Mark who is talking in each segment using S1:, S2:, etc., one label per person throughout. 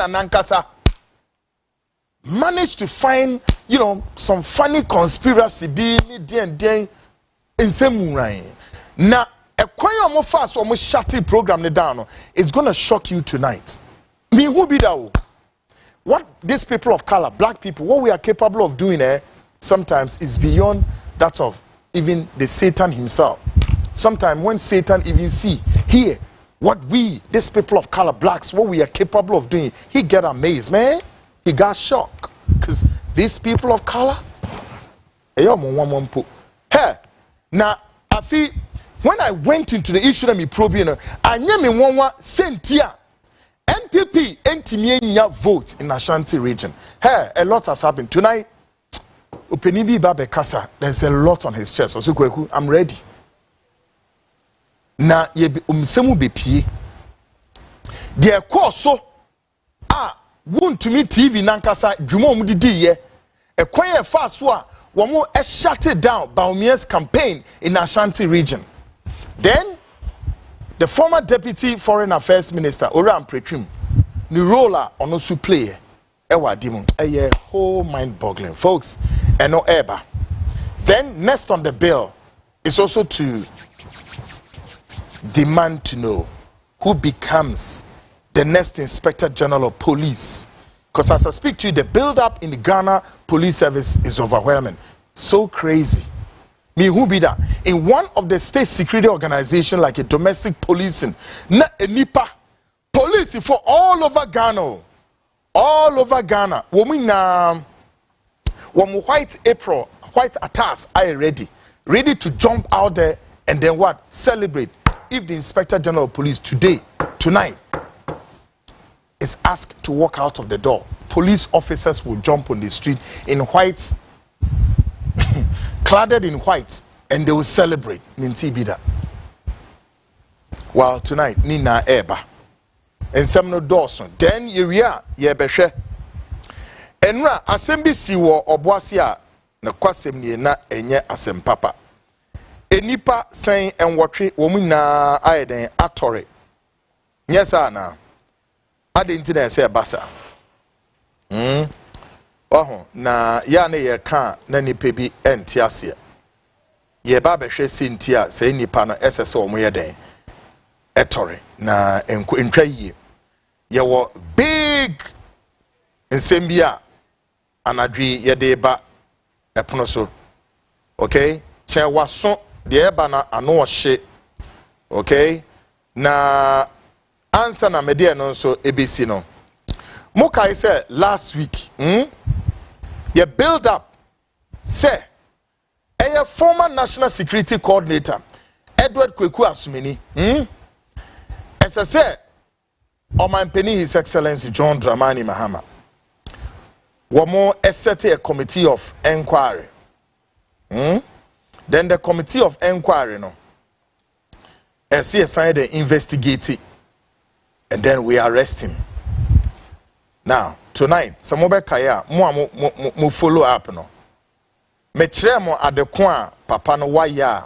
S1: Nankasa managed to find, some funny conspiracy being in Semurai. Now, a choir more fast almost shutting program down. It's gonna shock you tonight. Me who be that? What these people of color, black people, what we are capable of doing sometimes is beyond that of even the Satan himself. Sometimes when Satan even hear what we, these people of color, blacks, what we are capable of doing, he get amazed, man. He got shocked. Because these people of color, hey, now, I feel, when I went into the issue of me probing, I knew me one sentia. NPP, NTMA vote in Ashanti region. Hey, a lot has happened. Tonight, Upenibi Babe Kasa, there's a lot on his chest. So, I'm ready. Na ye umsemu bepi de course so won to me TV nankasa dwuma omudidi ye ekwan ye fa so a wo mo shut it down Baumia's campaign in Ashanti region. Then the former deputy foreign affairs minister Oram Pretrim ni role ono su play e wa dimu eye whole mind boggling folks and no eba. Then next on the bill is also to demand to know who becomes the next Inspector General of Police. Because as I speak to you, the build-up in the Ghana Police Service is overwhelming. So crazy. Me who be that? In one of the state security organizations like a domestic policing, na nipa police for all over Ghana. All over Ghana. Women white April, white attacks are ready to jump out there and then what? Celebrate. If the Inspector General of Police tonight, is asked to walk out of the door, police officers will jump on the street in white, cladded in white, and they will celebrate. Minti bida. While tonight, Nina Eba. And some no Dawson. Then you are, ye beshe. Enra, asembi siwo obwasia, na kwasemni na enye asem papa. Enipa saying and watch woman na ayeden atore. Yes, na. I didn't say basa. Oh, na ya ne ye ka na nipa bi entiasia. Ye ba behwe sentia say nipa no esese omo ye den. Etore na entwa yie. Ye wo big nsembia anadwi ye de ba epono so. Okay? Che waso the ebana ano hye. Okay? Na answer na media no so ebesi no. Mukai say last week, you build up say a former national security coordinator Edward Kweku Asumini as I say Oman Penny His Excellency John Dramani Mahama wamo set a committee of inquiry. Then the committee of inquiry no CSI they investigate it and then we arrest him. Now tonight some mobile kaya mo follow up no me kire mo adekwa papa no waya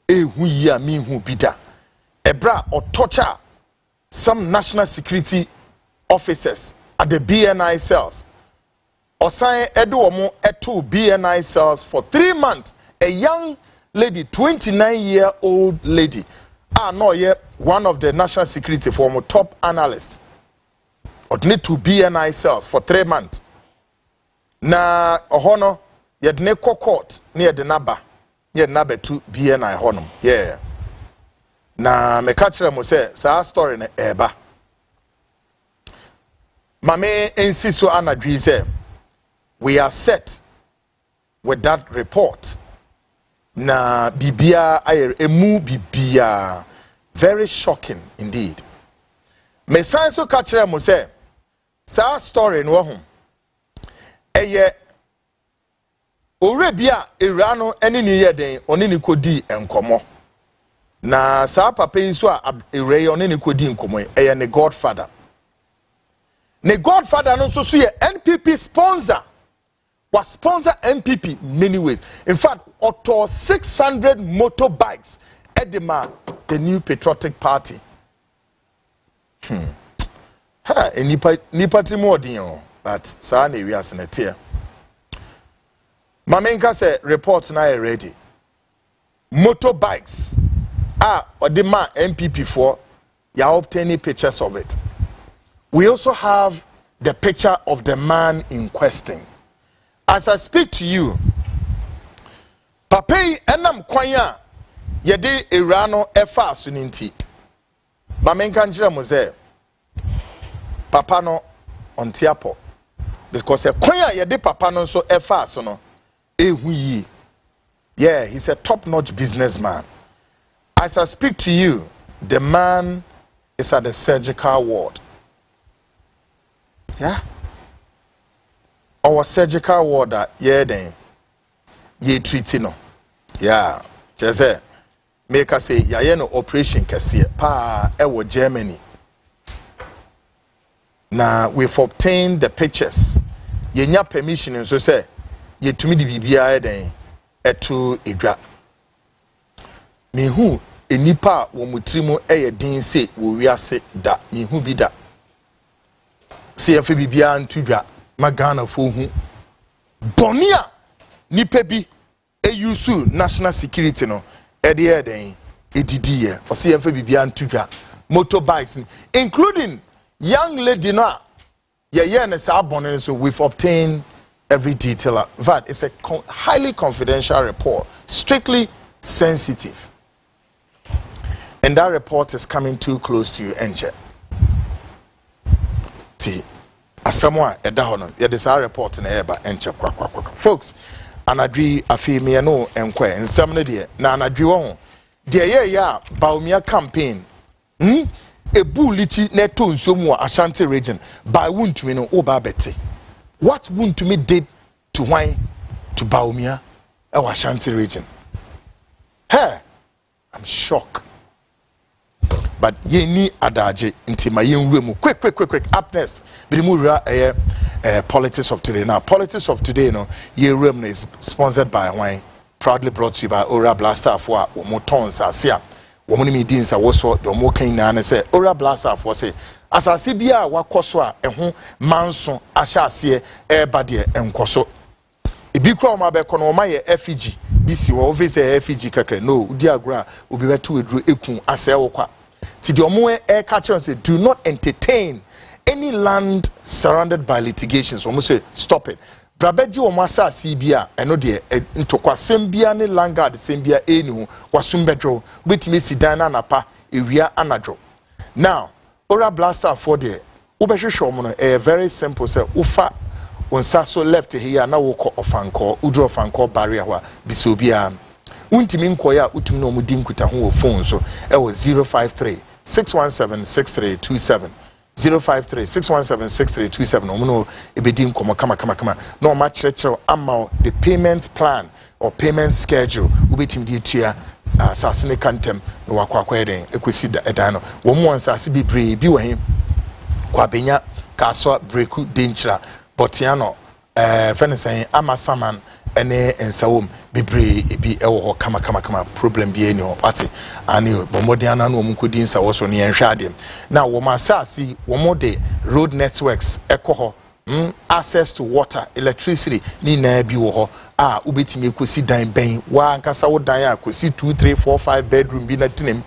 S1: ehu ya mi hu bida ebra or torture some national security officers at the BNI cells osan edo omo eto BNI cells for 3 months. A young lady, 29-year-old lady, no yet one of the national security former top analysts, or need to BNI cells for 3 months. Na honor yet neko court near the naba to BNI honum. Yeah. Na me catch them say sa story na eba. Mame insiso anadwi say we are set with that report. Na bibia emu bibia very shocking indeed. Me sanso ka kire mo say sa story no ho eye orebia erano ene ni yeden oni ni kodi enkomo na sa papa nso a ere oni ni kodi enkomo eye ne godfather no so so ye NPP sponsor was sponsor NPP in many ways. In fact, auto 600 motorbikes at the new patriotic party. ha nipa trimodin but saa na wi ase na tie mamenka say report na ready motorbikes or the man MPP for you are obtaining pictures of it. We also have the picture of the man in question. As I speak to you, Papai enam kwanya yede erano efa suninti. Mamenka njira muze papa no ontiapo because kwanya yede papa no so efa so no ehu yi. Yeah, he's a top-notch businessman. As I speak to you, the man is at the surgical ward. Yeah? Our surgical ward, yeah, then. Ye treating no. Yeah. Just say, make us say, yeah, no operation kasi pa ewo Germany. Now, we've obtained the pictures. Ye nya permission, and so say, ye to me the BBI then. Etu edwa mehu enipa wo mutrimo eye din se wo wiase da mehu bi da se enfe bibia ntudwa magana fo hu bonia nipa bi eyusu national security no ede eden edidiye o se enfe bibia ntudwa motorbikes including young lady no ye na sa bonen so we've obtained every detail. In fact, it's a highly confidential report, strictly sensitive. And that report is coming too close to you, Enche. As someone at the honor, there is a report in the air by Enche. Folks, and I agree, I feel me no enquire, and some of the now I agree on. Dear, yeah, Baumia campaign. A bullichi neto somo Ashanti region by wound to me no oba bete. What wound to me did to wine to Baumia, our Ashanti region? Hey, I'm shocked. But ye ni adaje into my young room. Quick. Up next, politics of today. Now, politics of today, no, ye room is sponsored by wine, proudly brought to you by Ora Blaster for Motons Asia. Woman meetings are also the more kind and say Ora Blaster for say. As I see bia wakoswa ehun manso ahyaase ebade enkoso ebi kro ma be kono ma ye FG bisi wo office FG kakre no udi agura obi betu eduru ekun ase wokwa ti de omo catch say do not entertain any land surrounded by litigations omo say stop it brabeji omo asase bia eno de ntokwa sembia ne langard sembia enu wasumbedwo betimi sidan na napa ewia anadwo now Ora Blaster for the Ubeshomono, a very simple say Ufa unsa so left here na woko ofanko udro ofanko barrier wa bisobia untimin koya utumno mudinkuta ho phone so e was 053 617 6327 053 617 6327 omuno ebedin komo kama no ma chirechiro ama the payment plan or payment schedule ubetim di tua asasine kantem no wakwa eden ekosi edan no wo mo ansase bibre bi wahin kwa benya kaso breku denchira botiano fenesen ama saman ene ensawom bibre ebi ewo ho kama problem bi eni ho ate ani bomodiana no omukodi nsawo so ne enhwe ade na wo ma asase wo mo de road networks ekoho access to water electricity ni na bi wo ho ubetimi ekosi dan ben wa nkasa wo dan akosi 2 3 4 5 bedroom bi na tinem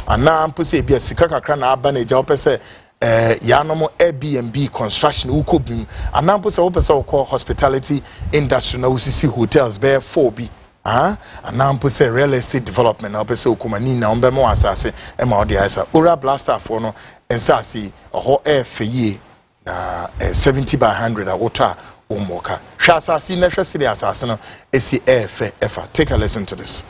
S1: ana mpose bi asika kakra na aba na eja opese yanom Airbnb construction ukobim ana mpose wo pese wo hospitality industry na usisi hotels be 4 bi ana mpose real estate development na opese okomani na ombe mo asase e ma odi asa Ora Blaster for no ensasi oho feye na 70 by 100 a water umoka shasasi na hwesiri asase no esi efa take a listen to this.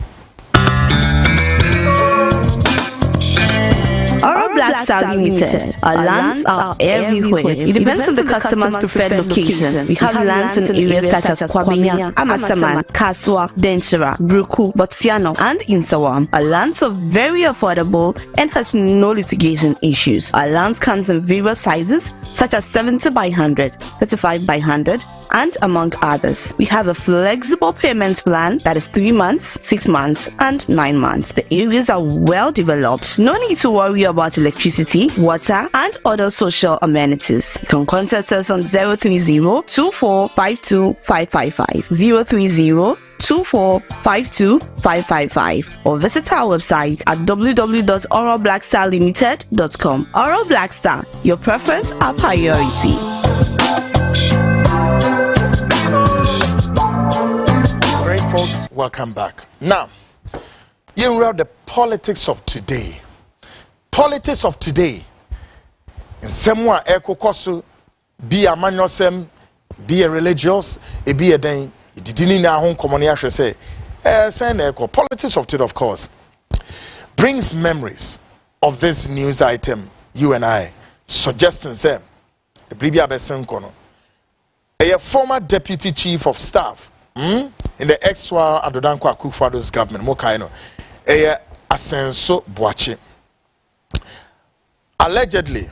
S2: Our Blaster Limited. Our lands are everywhere. It depends on the customer's preferred location. We have lands in areas such as Kwabinya, Amasaman, Kaswa, Denchira, Bruku, Botsiano, and Insawam. Our lands are very affordable and has no litigation issues. Our lands comes in various sizes such as 70 by 100, 35 by 100, and among others. We have a flexible payments plan that is 3 months, 6 months, and 9 months. The areas are well developed. No need to worry about electricity, water, and other social amenities. You can contact us on 030-2452-555, 030-2452-555, or visit our website at www.oralblackstarlimited.com. Oral Black Star, your preference, our priority.
S1: Great folks, welcome back. Now, you read the politics of today. Politics of today. In somewhere, ekokosu, be a manual, be a religious, be a day. It didn't know home common say. Politics of today, of course, brings memories of this news item. You and I suggesting say, a former deputy chief of staff in the ex-Wa Adodankwa Akufo-Addo's government, Mokaino, Asenso Boakye, allegedly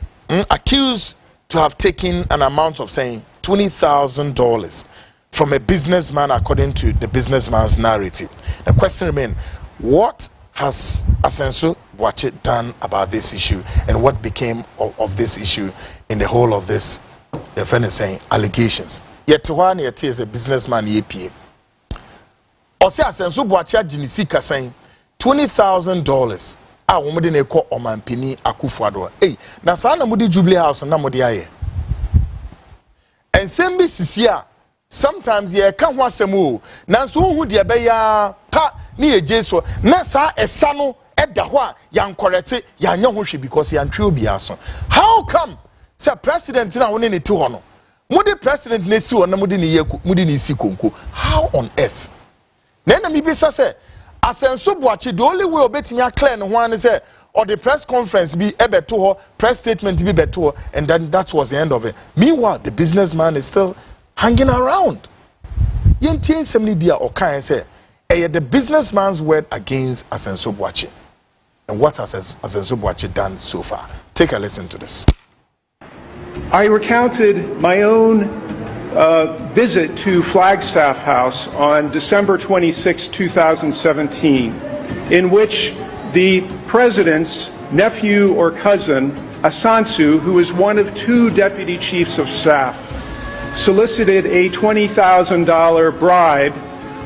S1: accused to have taken an amount of saying $20,000 from a businessman, according to the businessman's narrative. The question remains, what has Asenso Boakye done about this issue, and what became of this issue in the whole of this, the friend is saying, allegations? Yet one yet is a businessman EPA. Ose Asenso Boakye Jinisika saying $20,000 a woman de call Omampini Akufo-Addo. Hey, na sa na mudi Jubilee House na mudi aye. And sembi sisia sometimes ye kan ho asemu na so hu de be ya pa ni eje so na sa esa no eda ho a yan korete yan nya ho hwe because yan twe obi aso. How come say president na woni ne ti ho no mudi president na si ho na mudi ne yeku mudi ne si konko? How on earth? Na mi bi say Asenso Boakye, the only way obetimi clear no one is say or the press conference be ebeto ho, press statement be beto ho, and then that was the end of it. Meanwhile, the businessman is still hanging around. Yentin semni bia okan say the businessman's word against Asenso Boakye. And what has Asenso Boakye done so far? Take a listen to this.
S3: I recounted my own visit to Flagstaff House on December 26, 2017, in which the president's nephew or cousin, Asansu, who is one of 2 deputy chiefs of staff, solicited a $20,000 bribe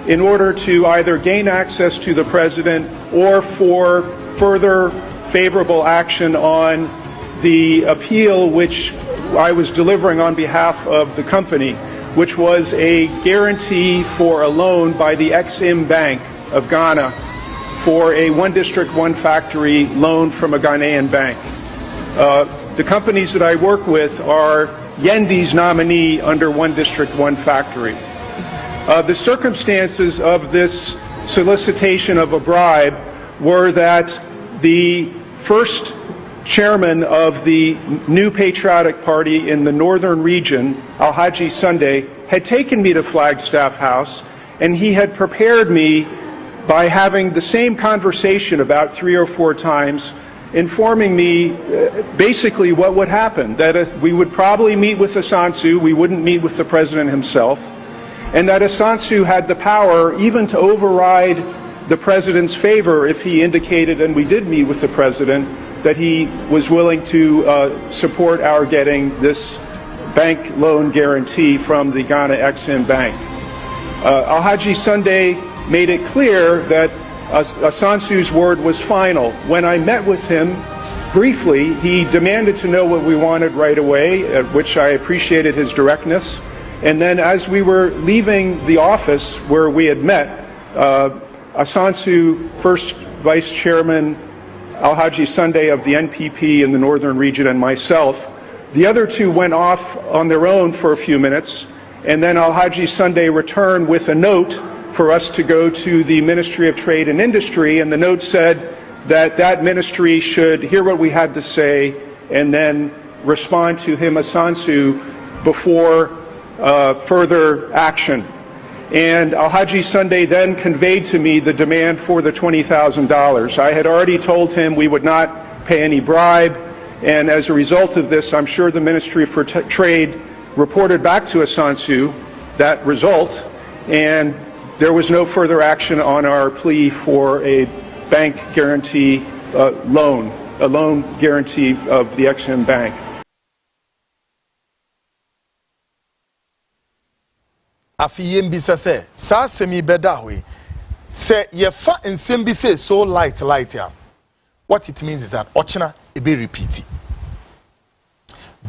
S3: in order to either gain access to the president or for further favorable action on the appeal which I was delivering on behalf of the company, which was a guarantee for a loan by the Exim Bank of Ghana for a one district, one factory loan from a Ghanaian bank. The companies that I work with are Yendi's nominee under one district, one factory. The circumstances of this solicitation of a bribe were that the first chairman of the New Patriotic Party in the northern region, Alhaji Sunday, had taken me to Flagstaff House, and he had prepared me by having the same conversation about 3 or 4 times, informing me basically what would happen, that we would probably meet with Asansu, we wouldn't meet with the president himself, and that Asansu had the power even to override the president's favor if he indicated, and we did meet with the president, that he was willing to support our getting this bank loan guarantee from the Ghana Exim Bank. Alhaji Sunday made it clear that Asansu's word was final. When I met with him briefly, he demanded to know what we wanted right away, at which I appreciated his directness. And then as we were leaving the office where we had met, Asansu, first Vice Chairman Alhaji Sunday of the NPP in the northern region, and myself, the other 2 went off on their own for a few minutes, and then Alhaji Sunday returned with a note for us to go to the Ministry of Trade and Industry, and the note said that that ministry should hear what we had to say and then respond to him, Asansu, before further action. And Alhaji Sunday then conveyed to me the demand for the $20,000. I had already told him we would not pay any bribe, and as a result of this, I'm sure the Ministry for Trade reported back to Asansu that result, and there was no further action on our plea for a bank guarantee loan, a loan guarantee of the Ex-Im Bank.
S1: Afiyem bisa se sa semi beda hoy se ye fa nsem bi say so light ya. What it means is that ochina e be repeat it.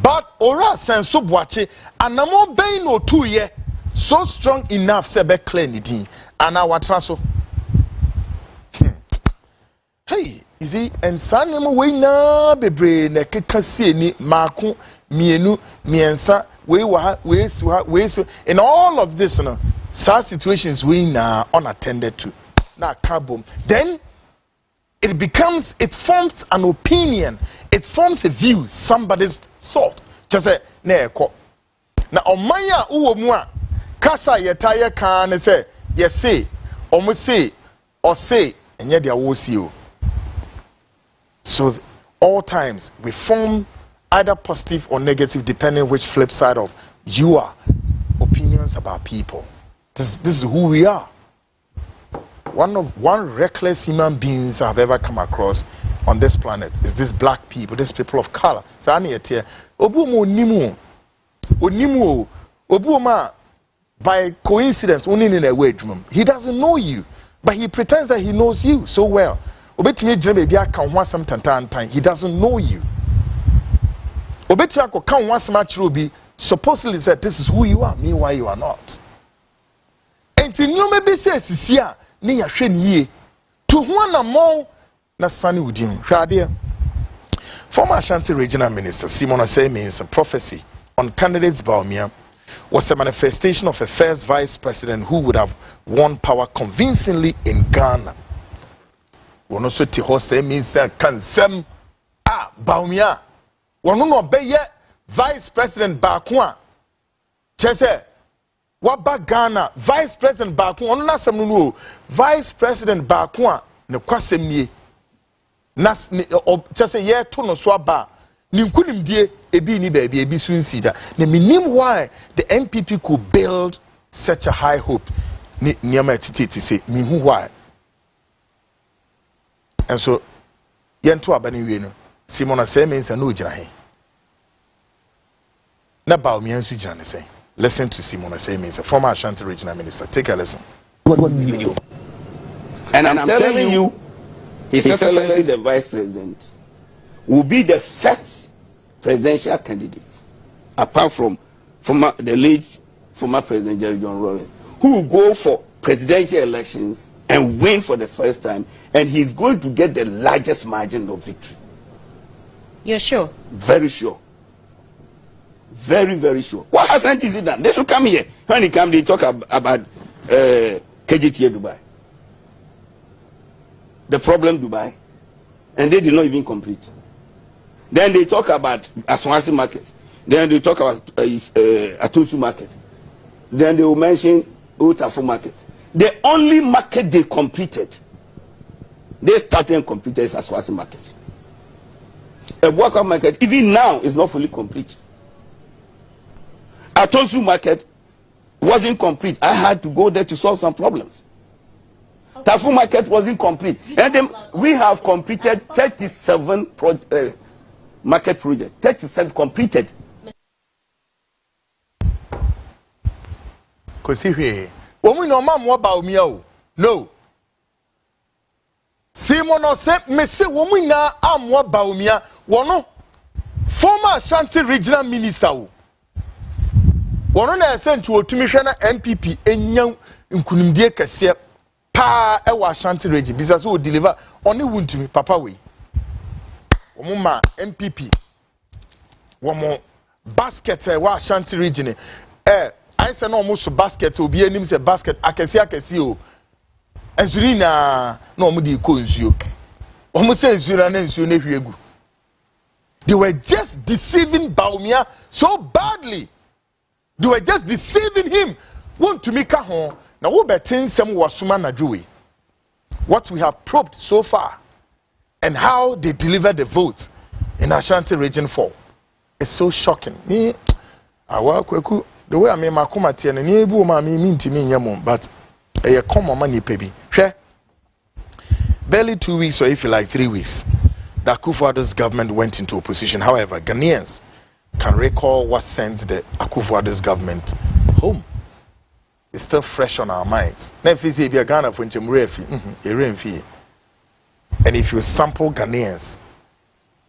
S1: But ora senso boache anamo ben no 2 year so strong enough se be clear ni din ana watran so. Hey, is he and sanem we na bebre na keka sie ni maako mienu miensa we in all of this, you know, sad situations we na unattended to. Now, kabum. Then it forms an opinion, it forms a view, somebody's thought. Just say, neko. Now, omaya uomwa kasa yetaya kan say, yes say, say, or say, and yet there was you. So all times we form either positive or negative, depending which flip side of you are. Opinions about people. This is who we are. One reckless human beings I've ever come across on this planet is this black people, these people of color. By coincidence, he doesn't know you, but he pretends that he knows you so well. He doesn't know you. Obetiako can once much ruby supposedly said this is who you are, meanwhile you are not. And in you maybe says Sisia, near Shen ye to one among na Sunny Udin. Shadia. Former Ashanti Regional Minister Simon Asay means a prophecy on candidates Baumia was a manifestation of a first vice president who would have won power convincingly in Ghana. One also Tihose means a Kansem Baumia. One no be vice president Bakwa. Chese waba Ghana vice president Bakwa. Ono na sam no vice president Bakwa ne kwasem nie. Nas chese ye to no so aba. Ni nkunimdie ebi ni baby ebi so nsida. Na minim why the NPP could build such a high hope. Ni niama tititi say mi hu why. And so yento abani wie no Simon Asay means no gyina he. Na Baumia nsu gyina ne say. Listen to Simon Asay means a former Ashanti Regional Minister. Take a listen.
S4: What do you? And I'm telling you, His Excellency the Vice President will be the first presidential candidate, apart from the late former President Jerry John Rawlings, who will go for presidential elections and win for the first time, and he's going to get the largest margin of victory.
S5: You're sure?
S4: Very sure. Very, very sure. Why hasn't he done? They should come here. When he come, they talk about KGTA Dubai. The problem Dubai. And they did not even complete. Then they talk about Aswansi market. Then they talk about Atusu market. Then they will mention Utafu market. The only market they completed, they started and completed is Aswansi market. A Bwaka market, even now, is not fully complete. Atosu market wasn't complete. I had to go there to solve some problems. Okay. Tafu market wasn't complete. And then we have completed 37 market projects. 37 completed.
S1: Because here, when we know more about me, no. Simon said, Messi, when we know more about me, one former Ashanti Regional Minister. One na sent to Otumishana MPP enyam nkunimdie kese pa e wa Ashanti region because we deliver only wuntumi papa we omo ma MPP womo basket e wa Ashanti region I say no omo so basket obi anim se basket akesi o enzuri na omo di ko nsuo omo se nsuo na nsuo na hwiegu. They were just deceiving Baumia so badly. They were just deceiving him. Want to make a home. Now, we betin some wasuma najui. What we have probed so far and how they delivered the votes in Ashanti Region 4 is so shocking. Me, I work with the way I mean my committee and any woman mean to me nyamo, but a common money baby. Share barely 2 weeks, or if you like 3 weeks, the Akufo-Addo's government went into opposition. However, Ghanaians can recall what sent the Akufo-Addo's government home. It's still fresh on our minds. And if you sample Ghanaians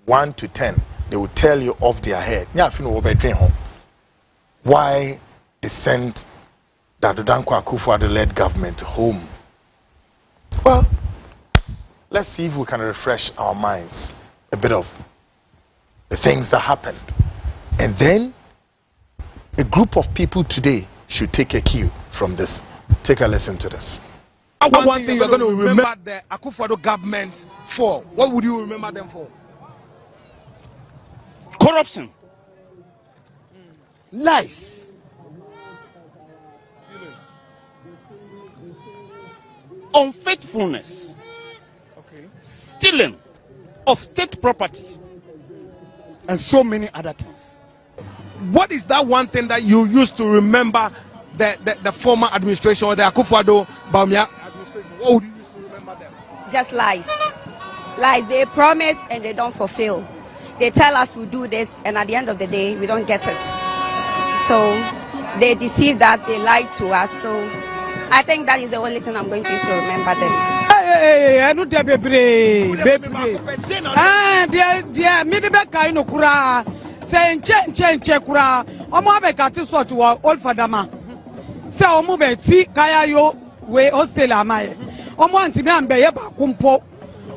S1: 1 to 10, they will tell you off their head why they sent the Dankwa Akufo-Addo led government home. Well, let's see if we can refresh our minds a bit of the things that happened. And then a group of people today should take a cue from this. Take a listen to this.
S6: One thing you're going to remember the Akufo-Addo government for. What would you remember them for?
S7: Corruption. Lies. Unfaithfulness.
S6: Okay.
S7: Stealing of state property. And so many other things.
S6: What is that one thing that you used to remember the former administration or the Akufo-Addo Bawumia administration? What would you use to remember them?
S8: Just lies. Lies. They promise and they don't fulfill. They tell us we'll do this, and at the end of the day, we don't get it. So they deceived us, they lied to us. So I think that is the only thing I'm going to use to remember them.
S9: I know the dear Midibeka in Okura saying che kura. Omo abekati so to old fadama. Say omo be ti kaya yo we hostel amaye. Omo antimi ambe ye ba kumpo.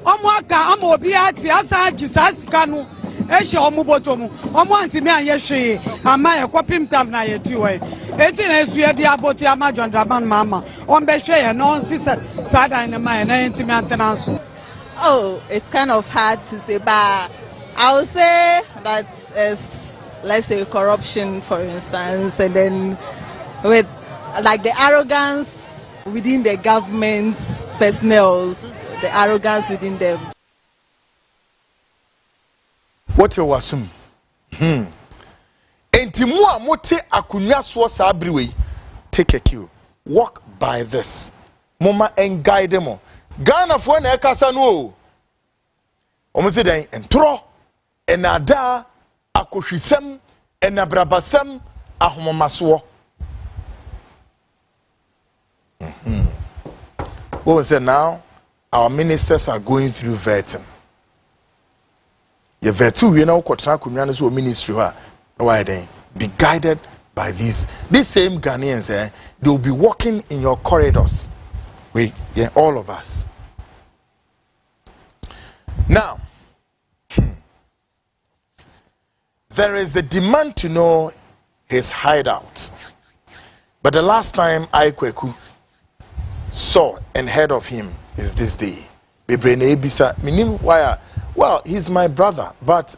S9: Omo aka ama obi ati asa jisasika no. Eshe omo botomu. Omo antimi anye hwe amaye kopim tam na ye ti we. Enti na esu ye dia voti ama John Draman mama. Ombe hwe ye no sisa sada in my na entimi antenanso.
S10: Oh, it's kind of hard to say, but I would say that is, let's say, corruption, for instance, and then with like the arrogance within the government personnel, the arrogance within them.
S1: What you assume? Enti mu a mote akunya so sabriwe, take a cue. Walk by this. Mama and guide them. Ghana for na ekasa no. Omo se den entro enada akohwisem enabrabasem ahomomaso. What say now? Our ministers are going through vetting. Ye vetu we na ukotra kunwa no so ministry ha. Why then? Be guided by these same Ghanaians, they will be walking in your corridors. Yeah, all of us. Now, there is the demand to know his hideout. But the last time I saw and heard of him is this day. Well, he's my brother, but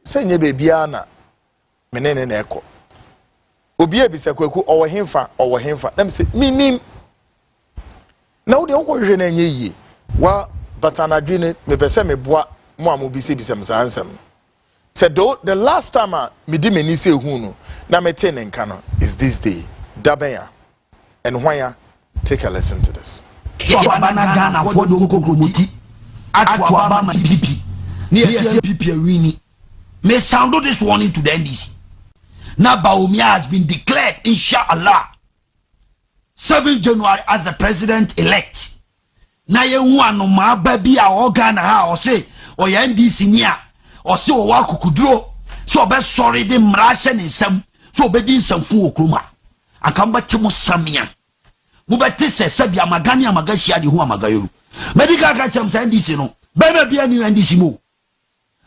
S1: say baby ana menene eko. Obi ebisa kwaku owo hemfa. Let me say minim. Now the okwohwe na nye yi. Wa but anadwene me pese me boa mo amobise bisem sansem. Said the last time me di meni se hu no na me ten nka no is this day. Dabenya. And why take a listen to this.
S11: Ghana for the Kokomoti. Atuaba my PP. Near PP Rini. May sound this warning to the NDC. Now Bawumia has been declared, inshallah, 7th January as the president-elect. Now you want no ma baby a organ ha or say or NDC niya or say o wa kukudro so be sorry de mrashe ni nsam so be din samfu okruma akamba timo samia mu bete se sabia magani amagashia de hu amagayo medical catchem say NDC no be be bia ni NDC mo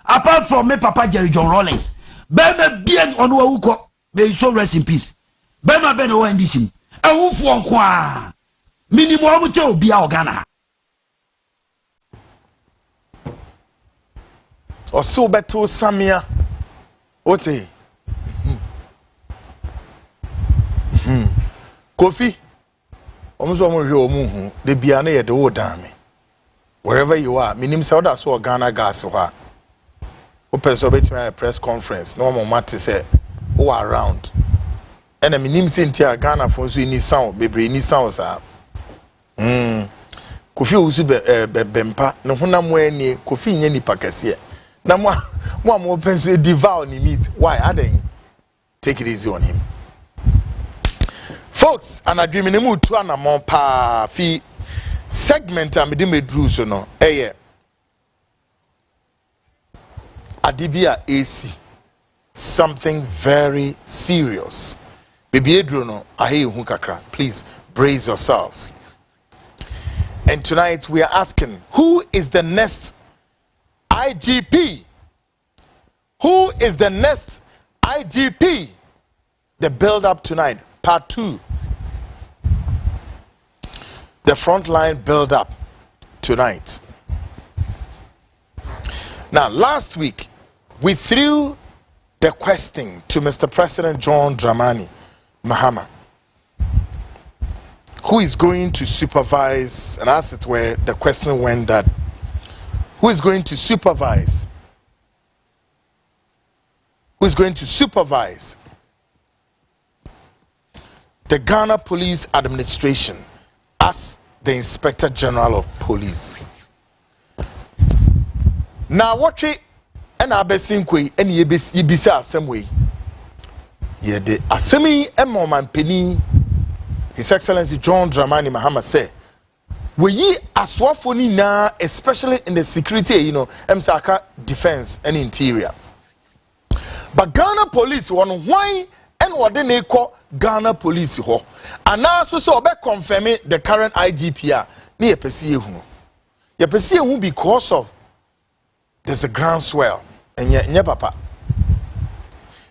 S11: apart from me papa Jerry John Rawlings be bien onu awuko may you so rest in peace be ma be no NDC ehunfu onko a minimum che obi a organa
S1: or so beto samia ote Kofi omuso omo hwe omu hu de bia na ye de wo dan me wherever you are minim say oda so Ghana gas ho a o person bet me press conference no mo mate say o around ena minim sentia Ghana for so ni sound bebre ni sound sa Kofi usu bempa ne honam ani Kofi nya nipa kase na mo penso devour ni meat why aden take it easy on him folks and adwemi ne mu tu anamon pa fi segment am de medru so no adibia AC something very serious baby edro no ahe hu kakra please brace yourselves. And tonight we are asking, who is the next IGP? Who is the next IGP? The build up tonight, part 2. The Frontline build up tonight. Now, last week, we threw the question to Mr. President John Dramani Mahama, who is going to supervise, and as it were, the question went that, who is going to supervise? Who is going to supervise the Ghana Police Administration as the Inspector General of Police? Now, what we and Abesinkwe and Yebisa Assembly, ye de Assembly and Moman Penny. His Excellency John Dramani Mahama said, we ye aswafoni na, especially in the security, MSAKA defense and interior. But Ghana police one why and what they call Ghana police ho. And now so be confirming the current IGP ni ye pesi hu. Ye pesi hu because of there's a groundswell and nye papa.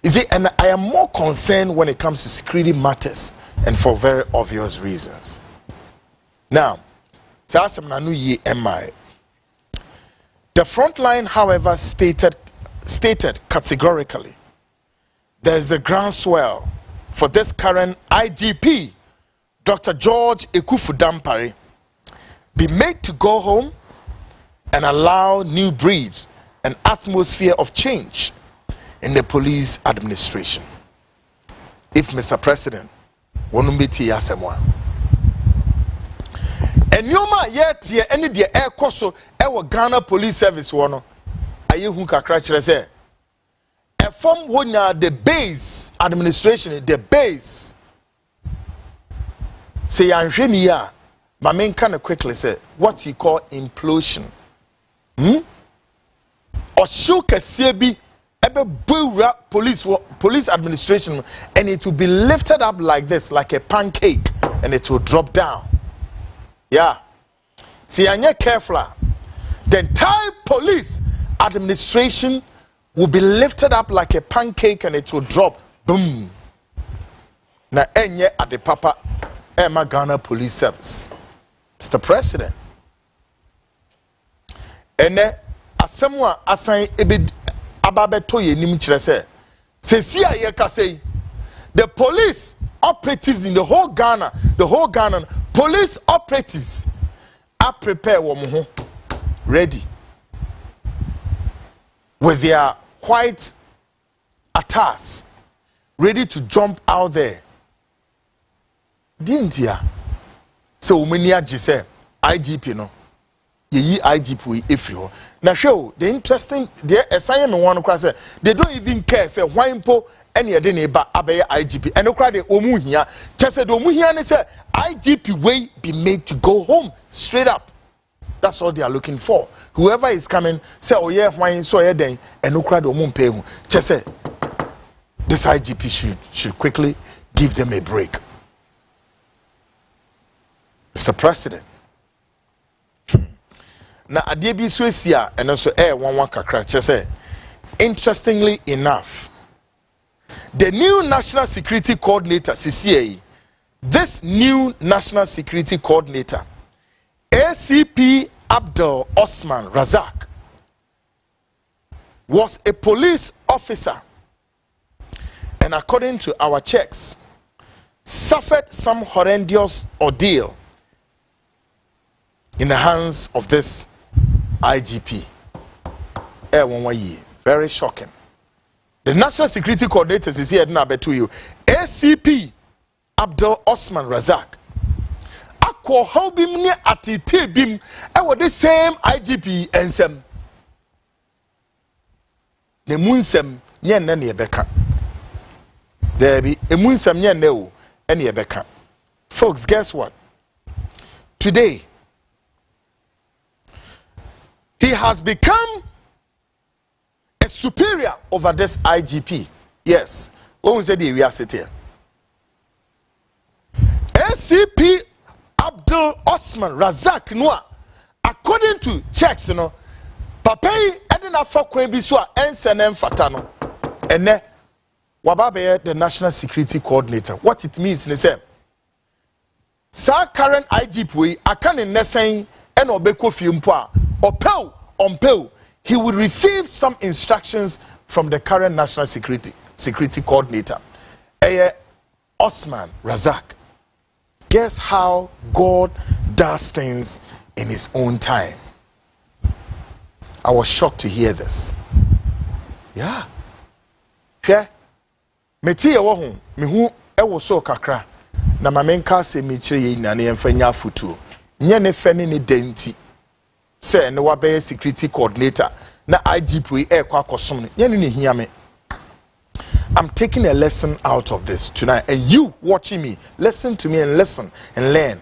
S1: You see, and I am more concerned when it comes to security matters. And for very obvious reasons. Now, the Frontline, however, stated categorically there is a groundswell for this current IGP, Dr. George Ekufu Dampare, be made to go home and allow new breed and atmosphere of change in the police administration. If Mr. President wonumbeti yasemwa enyoma yet any de ekoso ewo Ghana Police Service wono ayehu kakra kire se efom wonya the base administration the base say yanhwemi ya ma menka na quickly say what you call implosion osho kase bi police administration, and it will be lifted up like this, like a pancake, and it will drop down. Yeah. See, and you're careful. The entire police administration will be lifted up like a pancake, and it will drop. Boom. Now, enye at the Papa Emma Ghana Police Service, Mr. President. And asemwa assign Ababetoye Nimchirese. Say, the police operatives in the whole Ghana, police operatives are prepared, ready, with their white attires, ready to jump out there. Didn't ya? So many say IGP no. Ye IGP if you now show the interesting the assignment one class they don't even care say why impo any other neighbor abaya IGP and no cry the omu here just said omu here and say IGP way be made to go home straight up. That's all they are looking for. Whoever is coming say oh yeah why so yeah then and no cry the omu pay hu just say this IGP should quickly give them a break. Mr. President. Na adie bi so esia eno so wanwan kakra che say interestingly enough the new national security coordinator CCA, this new national security coordinator ACP Abdul Osman Razak was a police officer and according to our checks suffered some horrendous ordeal in the hands of this IGP. Very shocking. The National Security Coordinator is here now to you. ACP Abdul Osman Razak. Akwo how bim ne atete bim e the same IGP ensem. Ne munsem nye nne ne ebeka. There be a munsem nye nne o ene ebeka. Folks, guess what? Today he has become a superior over this IGP. Yes. What we say we are sitting here. ACP Abdul Osman Razak Noah, according to checks, you know, Papai Edina Fakwen Biswa Ensenem Fatano, and ne Wababe, the National Security Coordinator. What it means, they say, Sir current IGP, I can in Nessay and Obeko Fiumpa, or Pel on Pel, he would receive some instructions from the current National Security Coordinator, Osman Razak. Guess how God does things in his own time. I was shocked to hear this. Yeah. Yeah. Meti ewo ho, me hu ewo so kakra. Na mamenka se me kire yi na ne emfanya futu. Nye ne fe ne denti. Se ne wa be security coordinator na IGP kwa kosom ne ne hia me. I'm taking a lesson out of this tonight, and you watching me, listen to me and listen and learn.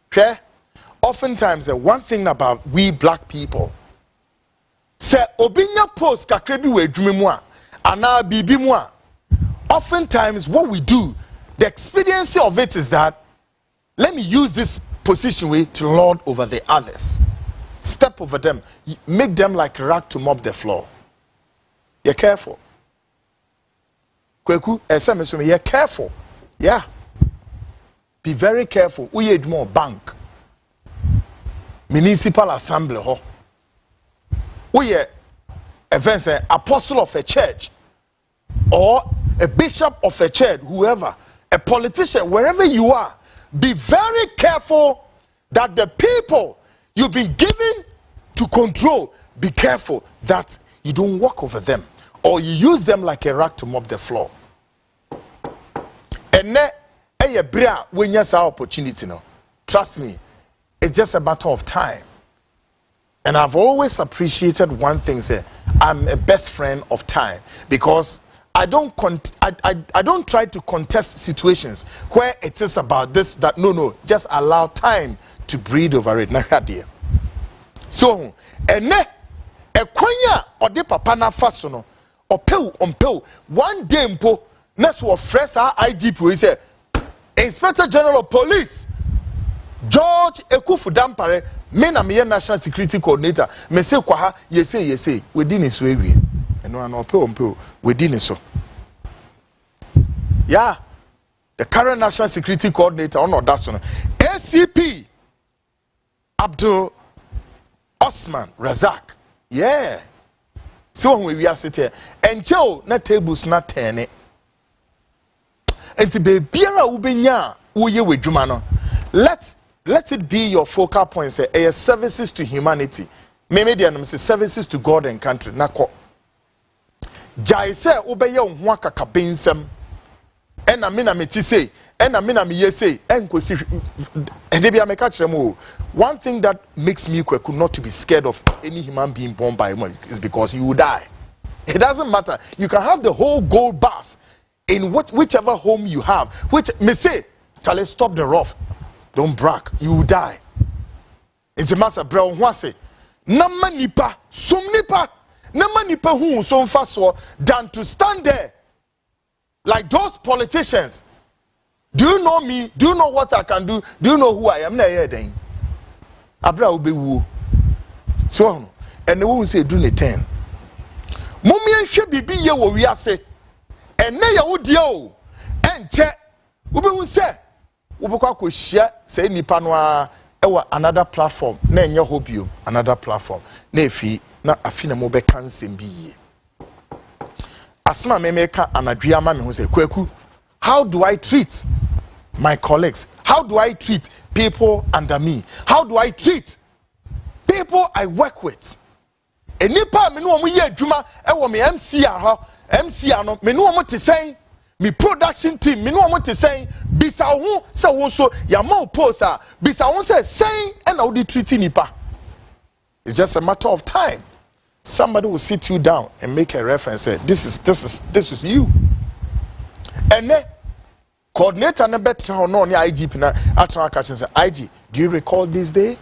S1: Okay? Oftentimes, one thing about we black people, say obinya post kakrebi we dwumemwa ana bibi mwa. Oftentimes, what we do, the expediency of it is that let me use this position way to lord over the others, step over them, make them like a rag to mop the floor. You're careful. Kweku, you're careful. Yeah. Be very careful. We need more bank. Municipal assembly. We are events, apostle of a church or a bishop of a church, whoever, a politician, wherever you are. Be very careful that the people you've been given to control, be careful that you don't walk over them or you use them like a rag to mop the floor. And when you have opportunity, no, trust me, it's just a matter of time. And I've always appreciated one thing, say, I'm a best friend of time, because I don't try to contest situations where it is about this, that, no, just allow time to breathe over it. So, and a kwanya or de papa na fasono or pel one day mpo. Next was fresh IGP. We say, Inspector General of Police George Ekufu Dampare, me na me National Security Coordinator. Me say kwaha, ye say, within his way. And no on within his so. Yeah, the current National Security Coordinator on that one. ACP Abdul Osman Razak. Yeah. So when we are sitting here, and Joe, na tables not turn it. And to be biara ubenya uye wedwuma, let it be your focal point. Say services to humanity. Maybe say services to God and country. Nako. Jai say ubeye unhwa kakabensem. Ena mina meti say. Ena mina miye say. Enkosi. Endebi ameka chiremo. One thing that makes me kweku not to be scared of any human being born by him is because you will die. It doesn't matter. You can have the whole gold bars in whichever home you have, which may say, Charlie, stop the rough. Don't brag. You will die. It's a master brown wase. Nama nipa, sum nipa, nama nipa who so fast than to stand there like those politicians. Do you know me? Do you know what I can do? Do you know who I am? Na here then. Abra ube wu. So, and the one say do ne 10. Mummy and she bibi ye wo we say. And na ya wodio and che ube hu say ubekwa ko hia say nipa no a ewa another platform na enye hobio another platform na efi na afina mo be cancel bi ye asma me meka anadua ma me hu say kwaku, how do I treat my colleagues? How do I treat people under me? How do I treat people I work with? Enipa me no omo ye adwuma ewo me MC ha MC ano me no omo te sen me production team me no omo te sen bisa ho se wo so ya ma post a bisa ho se sen e na wo di treat nipa. It's just a matter of time. Somebody will sit you down and make a reference and say this is you. And then coordinator na better or no IGP na atra catch and say IG, do you recall this day?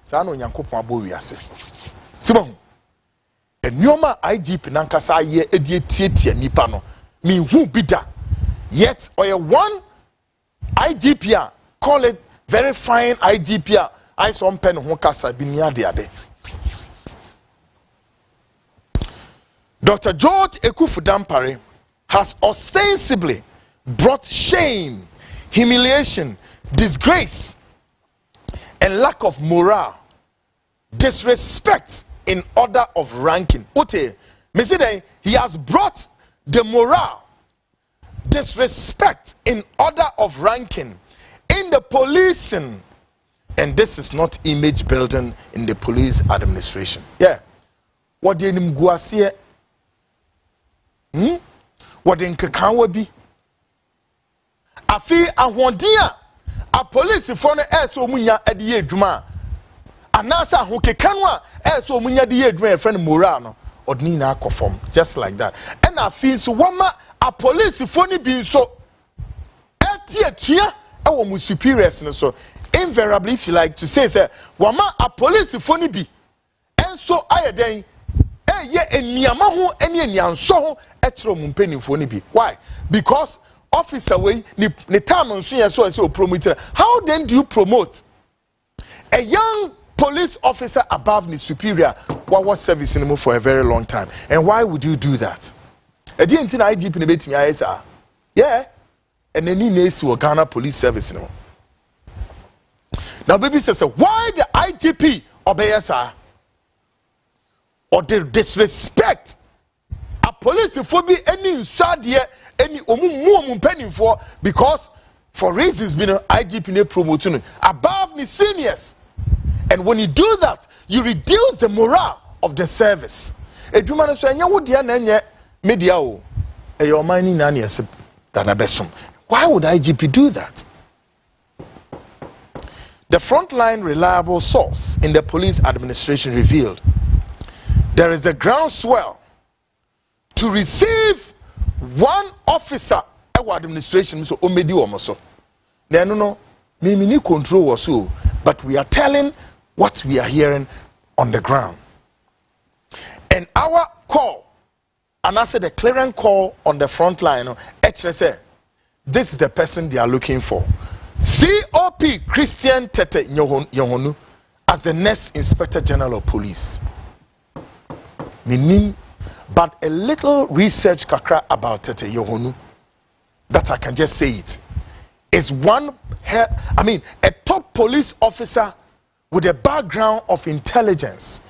S1: Sa no nyankopon abo wiase. Simon Enyoma IGP nankasa ye edie tietie nipa no me hu bida yet or one IGP a call it very fine IGP a I saw pen ho kasa bi ni ade ade. Dr. George Ekufu Dampare has ostensibly brought shame, humiliation, disgrace and lack of morale, disrespect in order of ranking. Ote, me say he has brought the morale, disrespect in order of ranking in the policing, and this is not image building in the police administration. Yeah, what the nimguasie, what the nkakawa bi, afi ahwondia a police for no eso munya ade adwuma. Anasa hokekanwa so munya de yedwen friend moral no odni na akofom just like that. And I feel so wama a police phone bi so etia e wo mu superiors no so invariably if you like to say wama a police phone bi enso ayeden ye eniama ho ene enianso ho etro mu mpanimfo ni bi. Why? Because officer we ni time nso ye so promote. How then do you promote a young police officer above the superior what was servicing him for a very long time? And why would you do that? I didn't think IGP in the bit me yeah, and then he needs to Ghana police service no. Now baby says why the IGP obey sir or the disrespect a police for be any sadie any omu penny for because for reasons being IGP ne promoting above the seniors. And when you do that, you reduce the morale of the service. Edwuma no so enya wo dia na enye media o. E your money na na yesi dana besom. Why would IGP do that? The Frontline reliable source in the police administration revealed there is a groundswell to receive one officer at administration so omedi omoso. Na no me control was so, but we are telling what we are hearing on the ground. And our call, and I said the clearing call on the front line, HSA, this is the person they are looking for. COP Christian Tete Yohonu as the next Inspector General of Police. Meaning, but a little research kakra about Tete Yohonu, that I can just say it, is a top police officer with a background of intelligence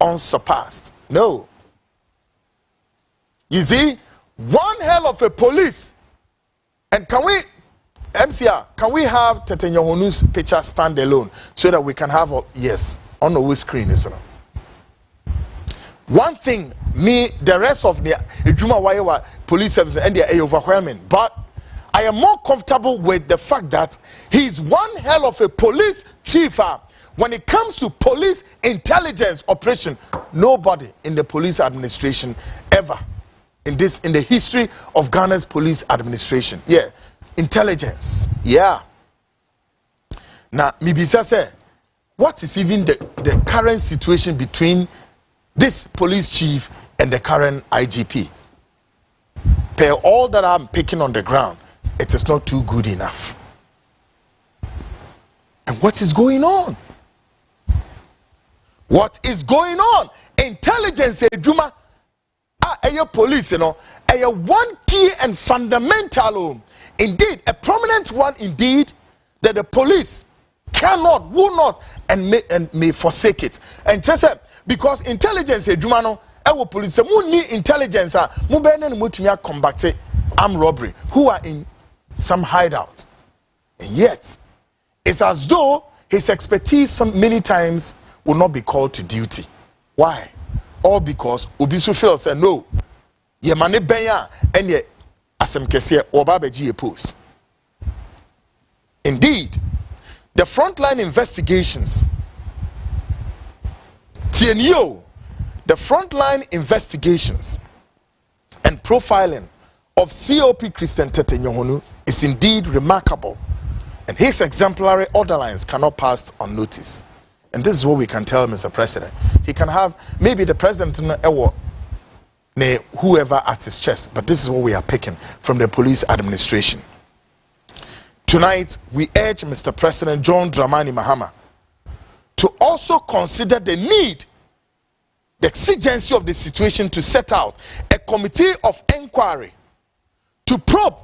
S1: unsurpassed. No. You see, one hell of a police. And can we, MCR, can we have Tete Yohonu's picture stand alone so that we can have yes, on the screen, isn't it? One thing, the rest of the Ejuma police service and they are overwhelming, but I am more comfortable with the fact that he's one hell of a police chief. When it comes to police intelligence operation, nobody in the police administration ever in the history of Ghana's police administration. Yeah, intelligence. Yeah. Now, Mibisa say, what is even the current situation between this police chief and the current IGP? Per all that I'm picking on the ground, it is not too good enough. And what is going on? What is going on? Intelligence, Juma, police, one key and fundamental, indeed, a prominent one, indeed, that the police cannot, will not, and may forsake it. And just because intelligence, Juma, no, police, need intelligence, combat armed robbery, who are in some hideout. And yet, it's as though his expertise many times will not be called to duty. Why? All because Obisu Phil said, no, ye mane benya enye asem kese oba beji post. Indeed, the Frontline investigations, TNO, the Frontline investigations and profiling of COP Christian Tete Nyohonu is indeed remarkable, and his exemplary orderlines cannot pass unnoticed. And this is what we can tell Mr. President. He can have maybe the president whoever at his chest, but this is what we are picking from the police administration. Tonight, we urge Mr. President John Dramani Mahama to also consider the need, the exigency of the situation, to set out a committee of inquiry to probe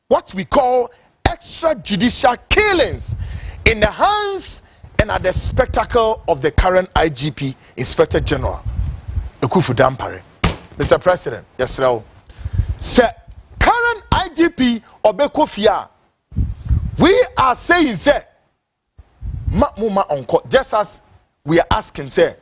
S1: what we call extrajudicial killings in the hands and at the spectacle of the current IGP, Inspector General Ekufu Dampare. Mr. President, yes, sir. Sir, current IGP Obekofia, we are saying, sir, just as we are asking, sir,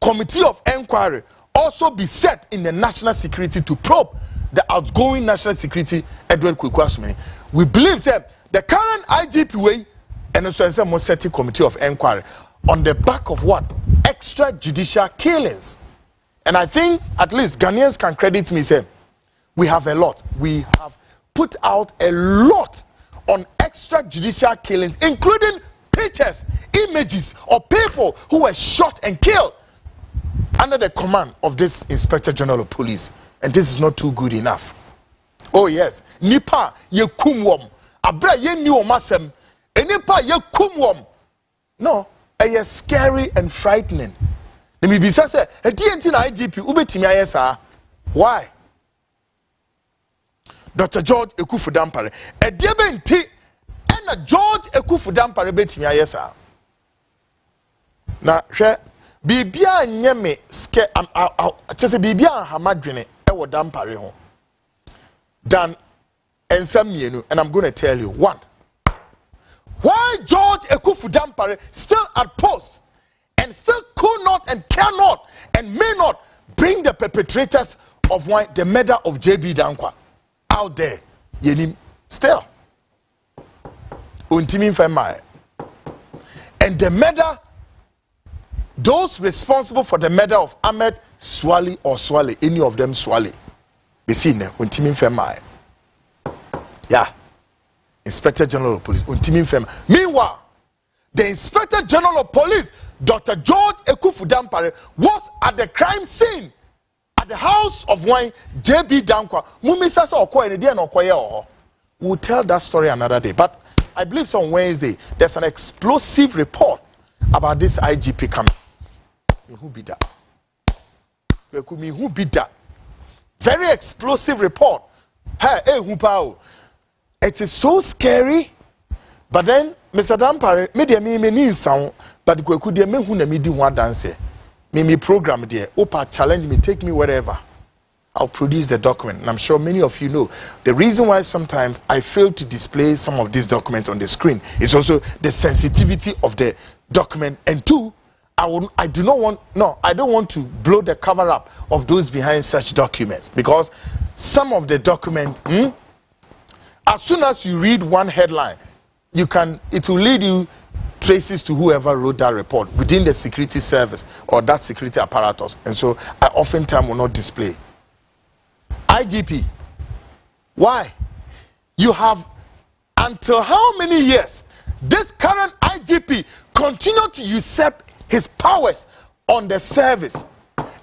S1: committee of inquiry also be set in the national security to probe the outgoing national security Edward Kwekwasumi. We believe, sir, the current IGP way and also a more setting committee of inquiry on the back of what? Extrajudicial killings. And I think at least Ghanaians can credit me, sir, we have a lot. We have put out a lot on extrajudicial killings, including pictures, images of people who were shot and killed under the command of this Inspector General of Police. And this is not too good enough. Oh yes, nipa ye kumwom, abra ye ni omasem, nipa ye kumwom. No, it's scary and frightening. Let me be say, a DNT na IGP ubetimi ayesa. Why? Dr. George Ekufu Dampare. A diabenti and George Ekufu Dampare betimi ayesa. Na hwe bibia nyeme ske chese bibia hamadwene e wo Dampare ho. Dan ensam mienu, and I'm going to tell you one. Why George Ekufu Dampare still at post and still could not and cannot and may not bring the perpetrators of the murder of JB Dankwa out there. Yenim still. Untimi Femai. And the murder, those responsible for the murder of Ahmed Swali or Swale, any of them Swale. Be seen there, Untimi Femai. Yeah. Inspector General of Police, Untimi Femai. Meanwhile, the Inspector General of Police, Dr. George Ekufu Dampare, was at the crime scene at the house of one JB Dankwa. We'll tell that story another day. But I believe so on Wednesday, there's an explosive report about this IGP coming. Who be that? Who be that? Very explosive report. Hey, it is so scary. But then, Mr. Dampare, me need sound, but Kweku de me hu na me di one dance. Me program there. Opa challenge me, take me wherever. I'll produce the document. And I'm sure many of you know the reason why sometimes I fail to display some of these documents on the screen is also the sensitivity of the document. And two, I don't want to blow the cover up of those behind such documents, because some of the documents, as soon as you read one headline, it will lead you traces to whoever wrote that report within the security service or that security apparatus. And so I oftentimes will not display. IGP, why? You have until how many years this current IGP continued to usurp his powers on the service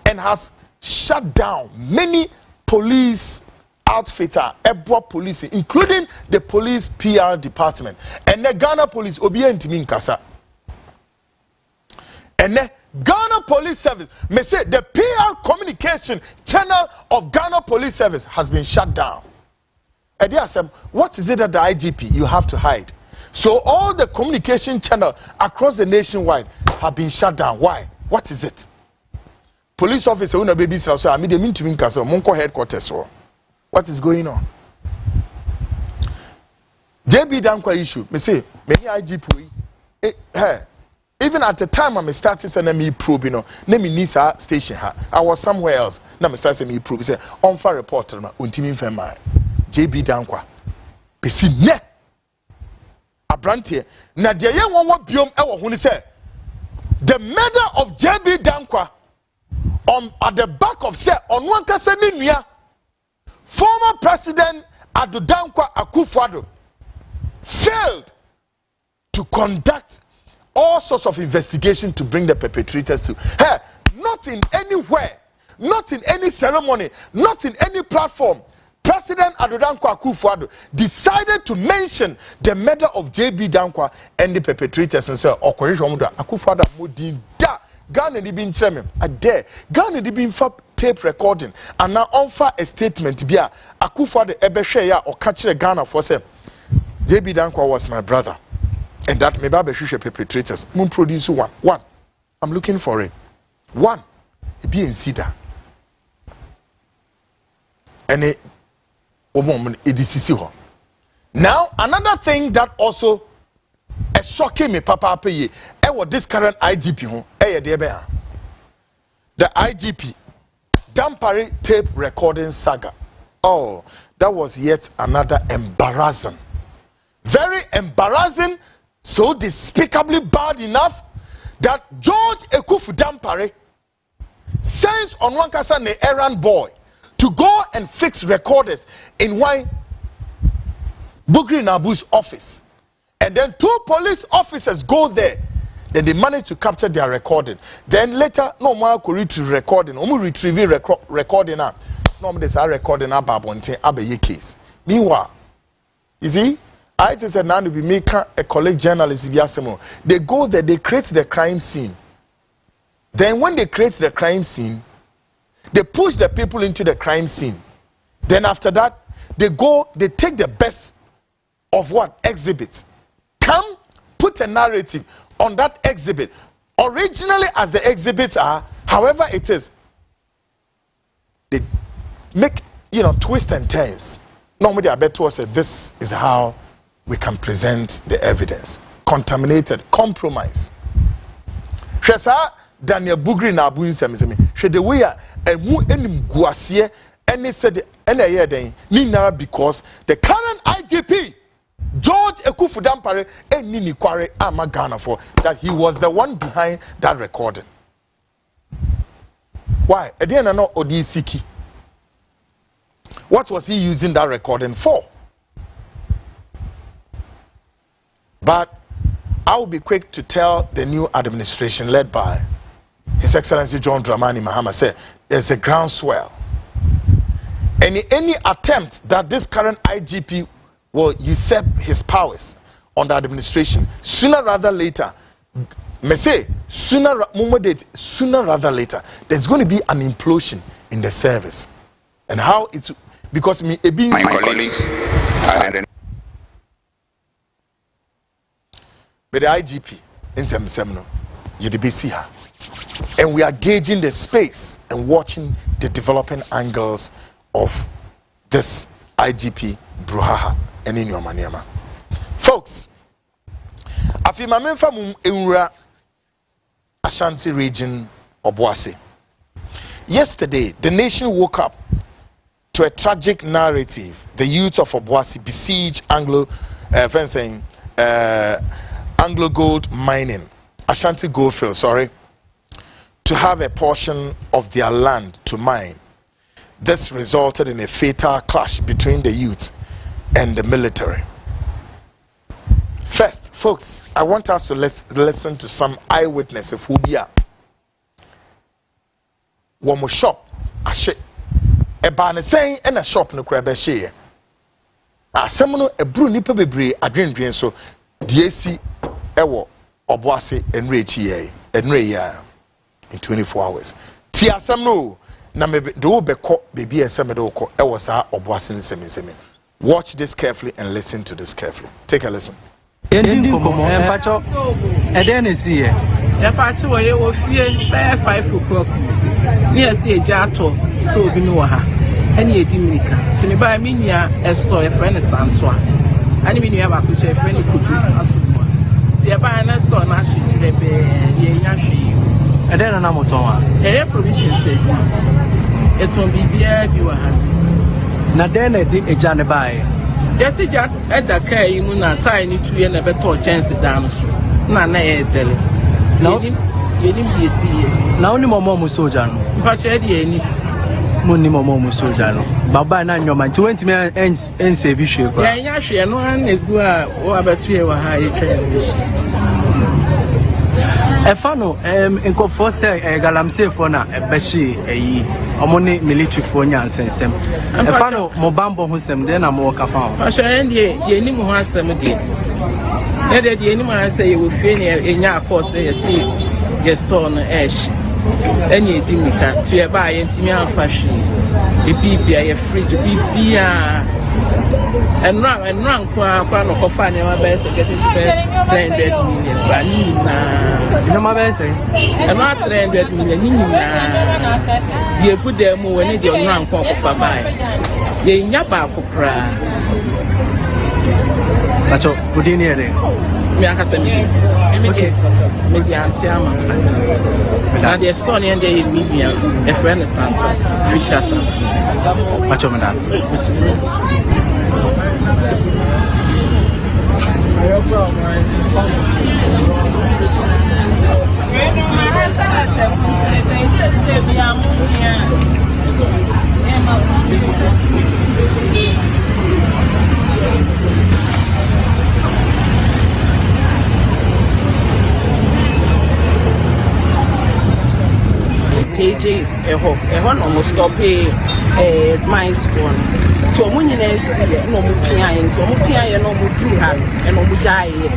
S1: and has shut down many police outfitter, Ebwa police, including the police PR department, and the Ghana police, Obiya Ntimi Nkasa. And the Ghana Police Service, may say the PR communication channel of Ghana Police Service has been shut down. And they said, what is it that the IGP you have to hide? So all the communication channel across the nationwide have been shut down. Why? What is it? Police officer, una baby so I mean Ntimi Nkasa, Monko headquarters. What is going on? JB Dankwa issue. Me say, many IGP, even at the time I started saying me probe, you know, name me Nisa station. I was somewhere else. Now me started saying me probe. Say on fire reporter ma untimi fema JB Dankwa. Besi ne abrantie na de ye won biom e wo hu say the murder of JB Dankwa at the back of say on one kase ni nua former president Ado Dankwa Akufo-Addo failed to conduct all sorts of investigation to bring the perpetrators to her. Not in anywhere, not in any ceremony, not in any platform. President Ado Dankwa Akufo-Addo decided to mention the murder of JB Dankwa and the perpetrators and say, Akufo-Addo modin da Ghana ni bin cheme ade Ghana ni bin fa tape recording and now offer a statement bia Akufo-Addo ebehwe ya o ka kire Ghana for say JB Dankwa was my brother. And that maybe Abeshisha perpetrators moon produce one. I'm looking for it. One. It be in Cedar. And it is now another thing that also is shocking me, Papa Peye. This current IGP the IGP Dampare tape recording saga. Oh, that was yet another embarrassing. Very embarrassing. So despicably bad enough that George Ekufu Dampare sends on one kasa ne errand boy to go and fix recorders in one Bugri Nabu's office. And then 2 police officers go there. Then they manage to capture their recording. Then later, no more could retrieve recording. Retrieve recording. No more say recording about case. Meanwhile, you see, I just said now we make a college journalist. They go there, they create the crime scene. Then when they create the crime scene, they push the people into the crime scene. Then after that, they take the best of what exhibit. Come, put a narrative on that exhibit. Originally as the exhibits are, however it is, they make, twist and turns. Normally I bet to us that this is how we can present the evidence. Contaminated, compromise. Shesa Daniel Bugri na abu nsem she the way emu enim guasie ene said ene ye den ni because the current IGP George Ekufu Dampare eni ni kware ama Ghana for that he was the one behind that recording. Why? Ediana no odi siki. What was he using that recording for? But I will be quick to tell the new administration led by His Excellency John Dramani Mahama said there's a groundswell. Any attempt that this current IGP will usurp his powers on the administration, sooner rather later, sooner rather later, there's going to be an implosion in the service. And how it's because my colleagues but the IGP in Semno, and we are gauging the space and watching the developing angles of this IGP Bruhaha and in your maniama. Folks, Afimamemfa Mumura Ashanti region Obuasi. Yesterday, the nation woke up to a tragic narrative. The youth of Obuasi besieged Anglo Gold Mining, Ashanti Goldfield, to have a portion of their land to mine. This resulted in a fatal clash between the youth and the military. First, folks, I want us to listen to some eyewitnesses who be one shop, a ship, a banner saying, and a shop no crab a share. A seminal a brew nipper bebre, a dream so, DAC. Ewo Obuasi and Rechi and Reya in 24 hours. Tia Samno na me do be ko baby esemedo ko ewo sa Obuasi nsemi. Watch this carefully and listen to this carefully. Take a listen.
S12: Ending komo empacho eden si e. Empacho we wo fie by 5 o'clock. Me ase eja ato so obi no ha. Ene edi mirika. Tini ba me nua e store e friend Santoa. Ani me nua ba ko so e friend Kutu aso. Tia ba na store na shi rebe ye nya hwe.
S13: E den na moton a.
S12: E provision say. Eton bibia bi wa hase.
S13: Na den na de eja ne bae.
S12: Yesi ja e da kai mu na tai ni tuye na beto chance dan so. Na e tele. Na yeni bi esi ye.
S13: Na oni momo mu soja no.
S12: Mpa che de eni.
S13: Muni momo mu soja no. Baba na nyoma nti wentimi en save hwe kwa.
S12: Ya nya hwe no an egu a wo abetu ye wa ha ye twa ni.
S13: Efano nkofo se galamse fo na ebeshi eyi omoni military fo nya ansensem efano mo bambo ho sem de na mo ka fa ho
S12: asho endie ye ni mo ho asem de e de ye ni mo ansem ye wo fie ne enya akose ye si ye store no esh enya edimika tu ye ba ye ntimi anfa hwe e bibia ye fridge bibia enran kwa no kofa ne ma be se get to 300 million bani na
S13: ma be se
S12: enra 300 million ni na die pu dem wo ne de enran kwa kofa bai ye nya ba kokra
S13: acho budini ere
S12: mi akasa mi okay me di antiama na the Estonian day media a friend Santos Fisher Santos
S13: acho menas
S12: TJ eho no mo stop mines one to mo nyina esi no mo pia yen to mo pia yen no mo dru ha e no mo jaaye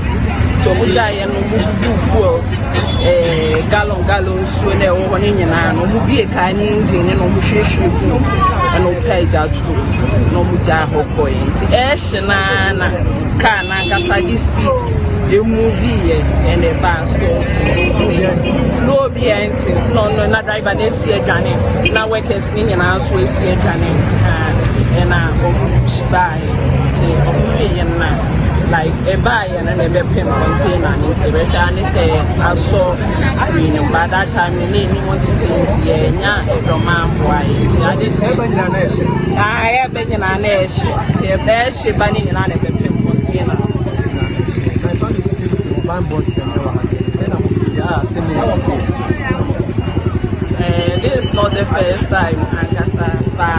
S12: to mo jaaye no mo do fuels gallon so na wo ne nyina no mo bie ka ni engine no mo hwehwe ku no pay jatu no mo jaa hokko yen ti na ka na kasa this speed the movie and the bus stores no be anything no na driver dey see adwane na workers ni nyina so see adwane and na buy say na like a buy and a be pay container into we can say I saw by that time ni wanted to nya edoma boy ti ade ti e be nyina na e ti e be she ba ni nyina na be pay container this is not the first time Ankasa ba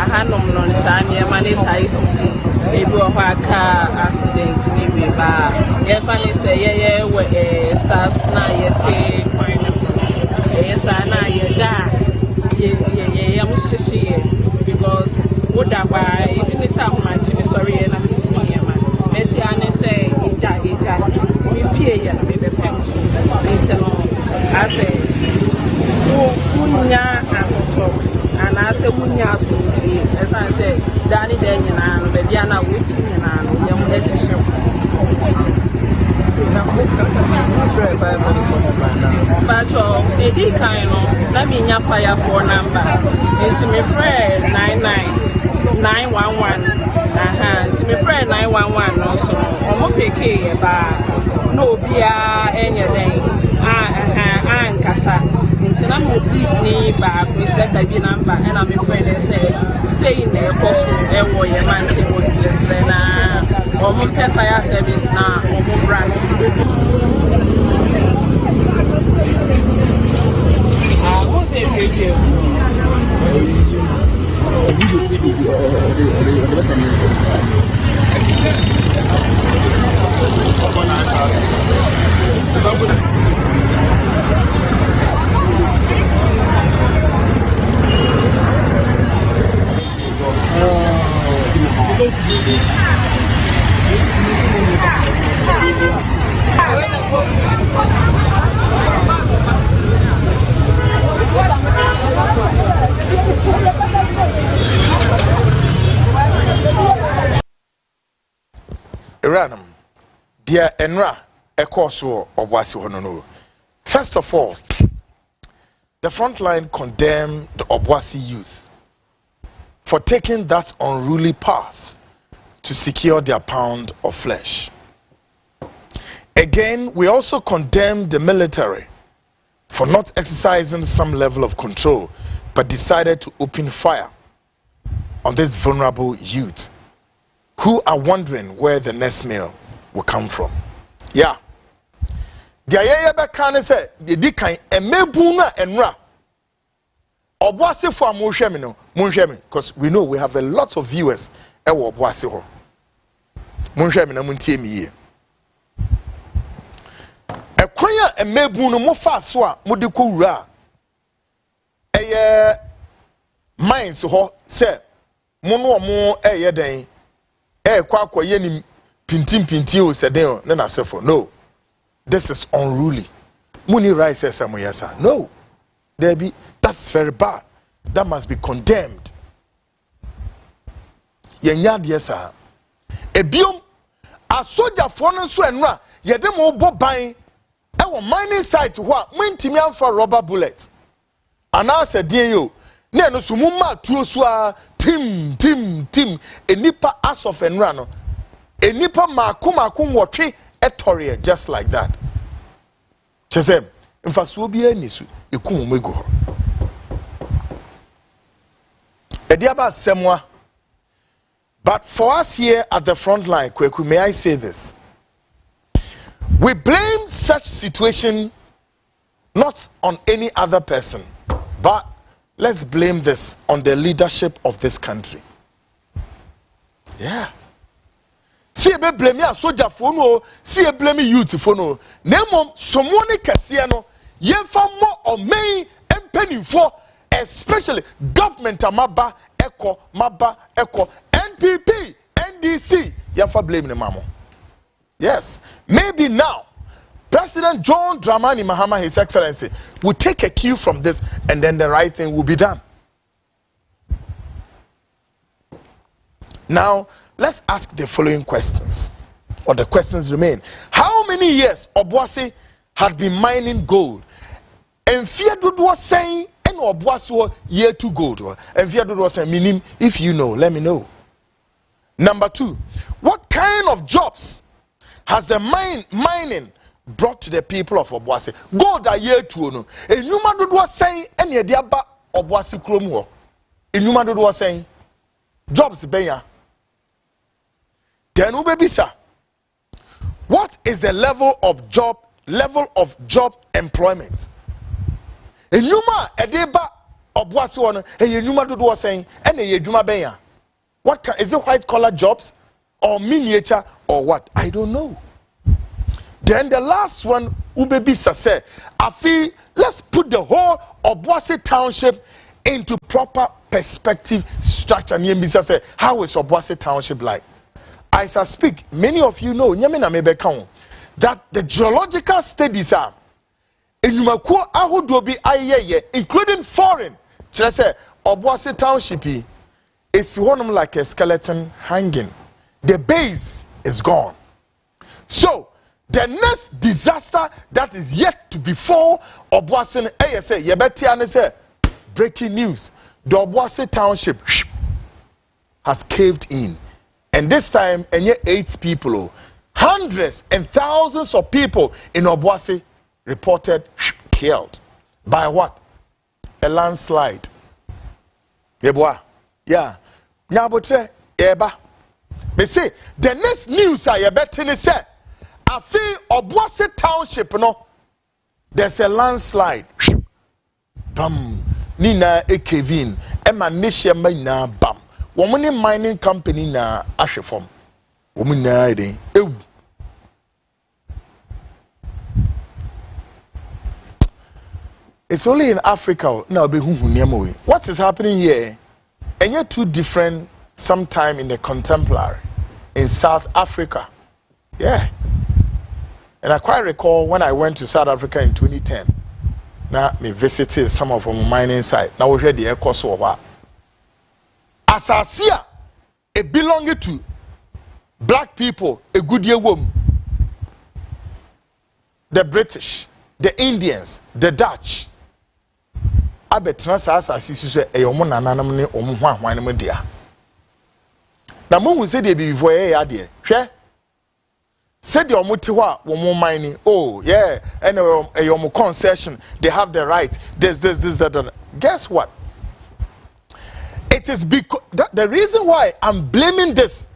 S12: ahanom no nsanye mane taisisi ebi ohaka accident ni we ba ye fani say ye we staffs na ye te kwan sa na ye da ye am shishi because woda ba even this am ma sorry na see ye man eti ane say ija ti pie ye na me be penso enti no I say munya akoto ana say munya so as I say dani de nyina no be bia na weti nyina no ye mu esihye Pacho, edi kind no, let me nya fire for number. Into me friend 99911. Into me friend 911 no so. Omo peke ba no bia enye den. Ankasa. Into na me please ni ba respect bi number and I'm friend say in the cost e wo ye man te wo tie na. Omo pay fire service na omo brand. Who's a video?
S1: Iranum, Bia Enra, a course or Obwasi Honono. First of all, the Frontline condemned the Obwasi youth for taking that unruly path to secure their pound of flesh. again, we also condemn the military for not exercising some level of control, but decided to open fire on these vulnerable youth who are wondering where the next meal will come from. Yeah. The ayaya can say the dikan emebuna enra. Obwase for Munshemi no, because we know we have a lot of viewers. Ewo Obwase ho. Munshemi na muntie mi ye. Ekwanya emebunu mo fa so a mo de ko wura. Eye minds ho say mo no mo eye den. Kwa akoye ni pintin o se den o na nasefo. No. This is unruly. Muni rights says yesa. No. That's very bad. That must be condemned. Yenya yesa. Ebiom a soldier for no so enra yede mo bo ban e mining site ho a mwintimi amfa rubber bullet. Ana se die yo na no so mumma tuo so a tim enipa as of enra no enipa mako nwotwe etoria just like that. Chesem mfasuo bi anisu ekum mego ho. Ediaba semwa. But for us here at the front line, Kweku, may I say this? We blame such situation not on any other person, but let's blame this on the leadership of this country. Yeah. See a blame ya soldier for no, see a blame youth for no. Nemo someone kasiano, yemfa more or may and penny for, especially government maba echo NPP NDC yemfa blame the mamo. Yes, maybe now President John Dramani Mahama, His Excellency, will take a cue from this, and then the right thing will be done. Now, let's ask the following questions, or the questions remain. How many years Obwase had been mining gold? And Fiadudu was saying, and Obwase was year to gold. And Fiadudu was saying, meaning, if you know, let me know. Number two, what kind of jobs has the mining brought to the people of Obwase? Gold a year to no. And Numadudu was saying, and Yediaba Obwase Kromo. And Numadudu was saying, jobs beya. Then ubebisa, what is the level of job employment? Enuma edeba Obwase one, and Numadudu was saying, and Yeduma beya. What is it, white collar jobs or miniature or what? I don't know. Then the last one, Ubebisa said, Afi, let's put the whole Obwase township into proper perspective structure. Nyembisa said, how is Obwase township like? As I speak, many of you know that the geological studies are including foreign. Say Obwase township is one like a skeleton hanging. The base is gone. So the next disaster that is yet to befall Obwase, say breaking news: the Obwase township has caved in, and this time, 8 people, hundreds and thousands of people in Obwase reported killed by what? A landslide. Yeah. Nyabotre eba. Me say the next news I betting is say afi Obwase township no there's a landslide. Bam nina ekevin ema nishe na bam. Woman mining company na ashefom. Woman na ide ewu. It's only in Africa now be who. What is happening here? And you're two different sometime in the contemporary in South Africa. Yeah. And I quite recall when I went to South Africa in 2010. Now me visited some of them mining site. Now we heard the echo so what. Asasia, it belonged to black people, a good year woman. The British, the Indians, the Dutch. Abetrasa asasi so eyomo nananam ne omo hwanhwan ne dia na mo hu se de bi before ya de hwe said your motiwa woman mining. Oh, yeah, and your concession, they have the right. This, that. Guess what? It is because the reason why I'm blaming this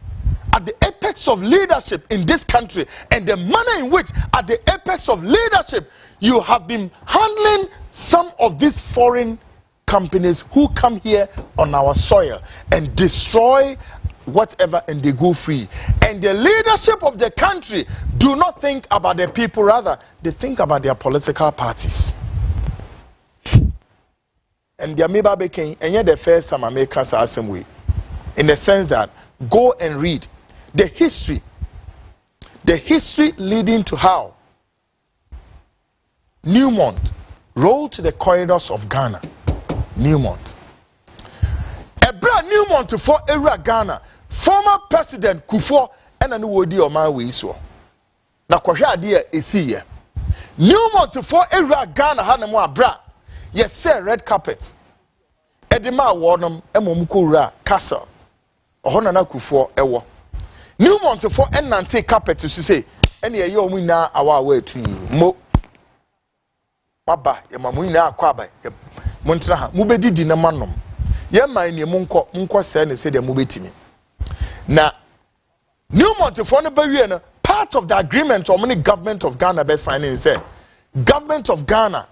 S1: at the apex of leadership in this country and the manner in which at the apex of leadership you have been handling some of these foreign companies who come here on our soil and destroy whatever and they go free. And the leadership of the country do not think about the people, rather they think about their political parties. And the Amiba became, and yet the first time I make us the same way, in the sense that go and read the history leading to how Newmont rolled to the corridors of Ghana. Newmont. Ebra Newmont for era Ghana, former President Kufuor and anu wodi o man we so. Na kwahwe ade esi ye. Newmont for era Ghana ha na mo abra. Yes sir, red carpet. Edema wonum emom kowura castle. Oho na Kufuor ewo. Newmont for enante carpet to say ene ye omu na awa etu mo. Baba ye mamu na akwa aba. Montra ha mubedidi na manom. Ye man ni munko se ne se de mubetimi. Na Newmont for no bawie no part of the agreement or money government of Ghana be signing say government of Ghana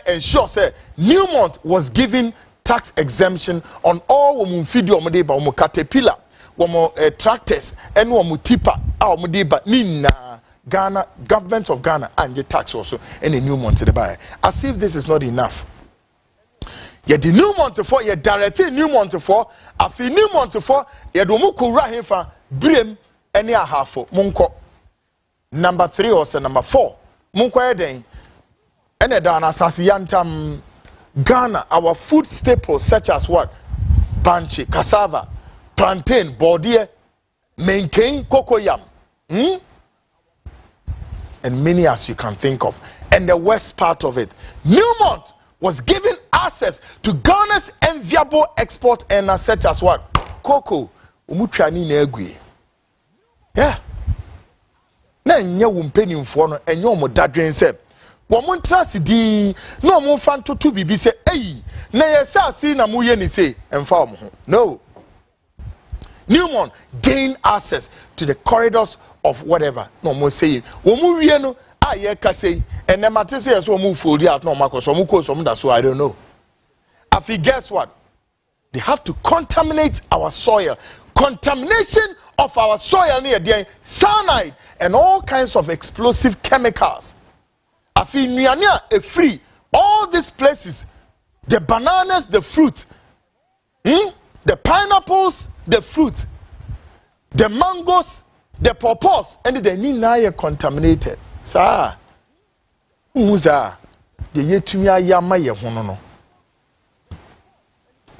S1: ensure say Newmont was given tax exemption on all womunfidi omode ba omo caterpillar womo tractors and womo tipper a omode ba nina Ghana government of Ghana and the tax also any Newmont to the buy. As if this is not enough. Ye the Newmont for ye directly Newmont for afi Newmont for ye do mu kura hefa brem any a half munko number 3 or say number 4 munko eden ene da na asase yantam Ghana our food staples such as what banche cassava plantain bordie menken cocoyam and many as you can think of, and the west part of it. Newmont was given access to Ghana's enviable export earners such as what? Cocoa. Umutrani negui. Yeah. Na nya wumpeni mfono enyo omo dadwen se. Womo ntrasi di no mo fan to bibi se eyi na yesa asi na mo ye ni se emfa omo ho. No. Newmont gained access to the corridors of whatever no more saying womu wie no aye ka say and them at say so move fold out no makos so mu ko so that so I don't know. Afi guess what? They have to contaminate our soil. Contamination of our soil near there cyanide and all kinds of explosive chemicals. Afi nuania e free all these places, the bananas, the fruit, the pineapples, the fruit, the mangoes, the pawpaws, and the nina contaminated. Sir, Uza, the yetumia yama ye honono.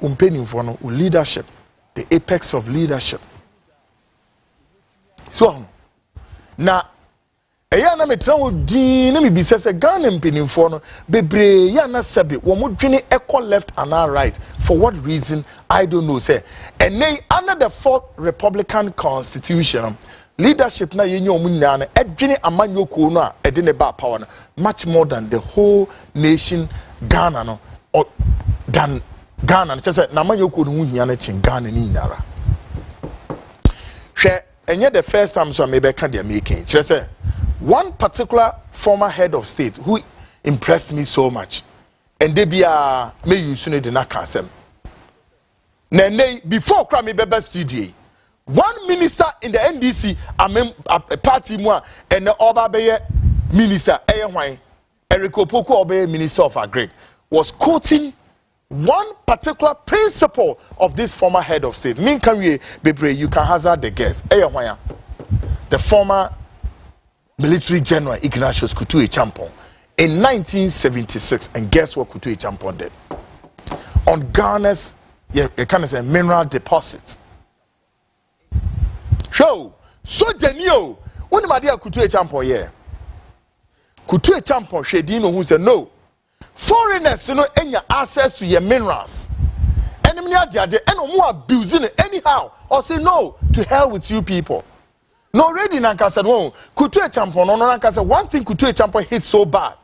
S1: Umpeni for leadership, the apex of leadership. So, now, na me trawo din na me bi se Ghana mpinimfo no bebre ya na sabe wo mo dwene echo left and right for what reason I don't know say and under the 4th Republican Constitution leadership na yenye omu nyina na edwene amanyoko no a ede ne ba power no much more than the whole nation Ghana no or than Ghana say na amanyoko no hia na chin Ghana ni nyara hwe enye the first time so me be ka dia making say one particular former head of state who impressed me so much, and they be me use no na kasem. Before Krami Bebe studio, one minister in the NDC, a party moi, and the Oba Beye minister, Eric Opoku Obe Minister of Agri, was quoting one particular principle of this former head of state. Min Kamye Bebre, you can hazard the guess. The former military general Ignatius Kutu Echampong in 1976, and guess what Kutu Echampong did? On Ghana's mineral deposits. So genio, when my dear Kutu Echampong here, Kutu Echampong Shedino who said no, foreigners any access to your minerals. And more abusing it anyhow, or say no to hell with you people. No, already Nanka no, Kutu Echampo, no, Nanka said, one thing Kutu Echampo hit so bad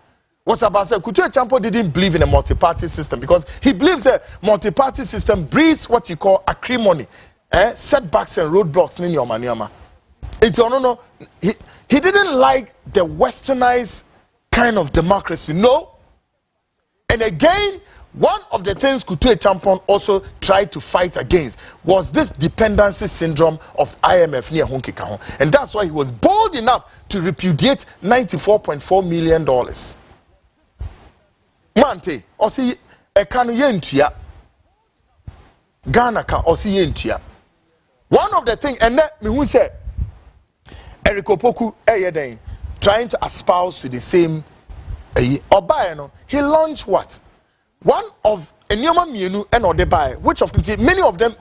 S1: was about say Kutu Echampo didn't believe in a multi-party system because he believes a multi-party system breeds what you call acrimony, setbacks and roadblocks in your maniama. It's no, he didn't like the westernized kind of democracy, no. And again, one of the things Kutu Echampo also tried to fight against was this dependency syndrome of IMF near Honkikaho. And that's why he was bold enough to repudiate $94.4 million. Mante, osi ekanu yentua. Ghana ka osi yentua. One of the things, and that me who said, Eric Opoku Eyeden, trying to espouse to the same Obayano, he launched what? One of Enyoma Mienu and Odebai, which of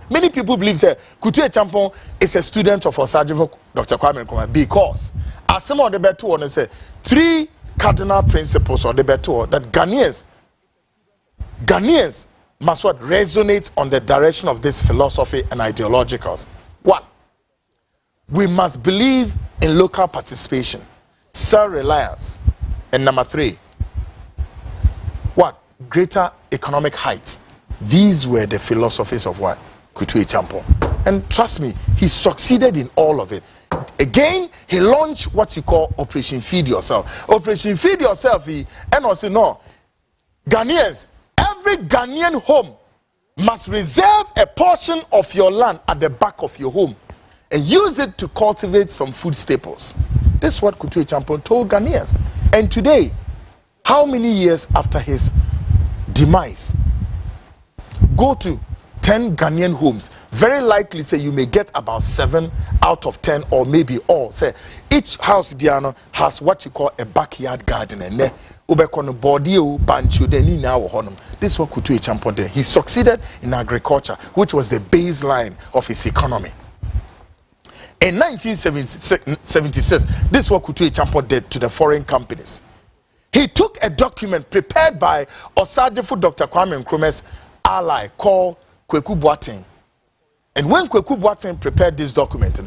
S1: many people believe that Kutu Echampo is a student of Osagyefo Dr. Kwame Nkrumah because as some of the better one say 3 cardinal principles or the better that Ghanaians must what resonate on the direction of this philosophy and ideologicals. 1, we must believe in local participation, self-reliance, and number 3, what? Greater economic heights. These were the philosophies of what? Kutu Echampo. And trust me, he succeeded in all of it. Again, he launched what you call Operation Feed Yourself. Operation Feed Yourself, and also no, Ghanaians, every Ghanaian home must reserve a portion of your land at the back of your home and use it to cultivate some food staples. This is what Kutu Echampo told Ghanaians. And today, how many years after his demise, go to 10 Ghanaian homes, very likely say you may get about 7 out of 10 or maybe all. Say each house biano has what you call a backyard garden and this is what Kutu Echampo did. He succeeded in agriculture, which was the baseline of his economy. In 1976, this is what Kutu Echampo did to the foreign companies. He took a document prepared by Osagyefo Dr. Kwame Nkrumah's ally called Kweku Boateng. And when Kweku Boateng prepared this document,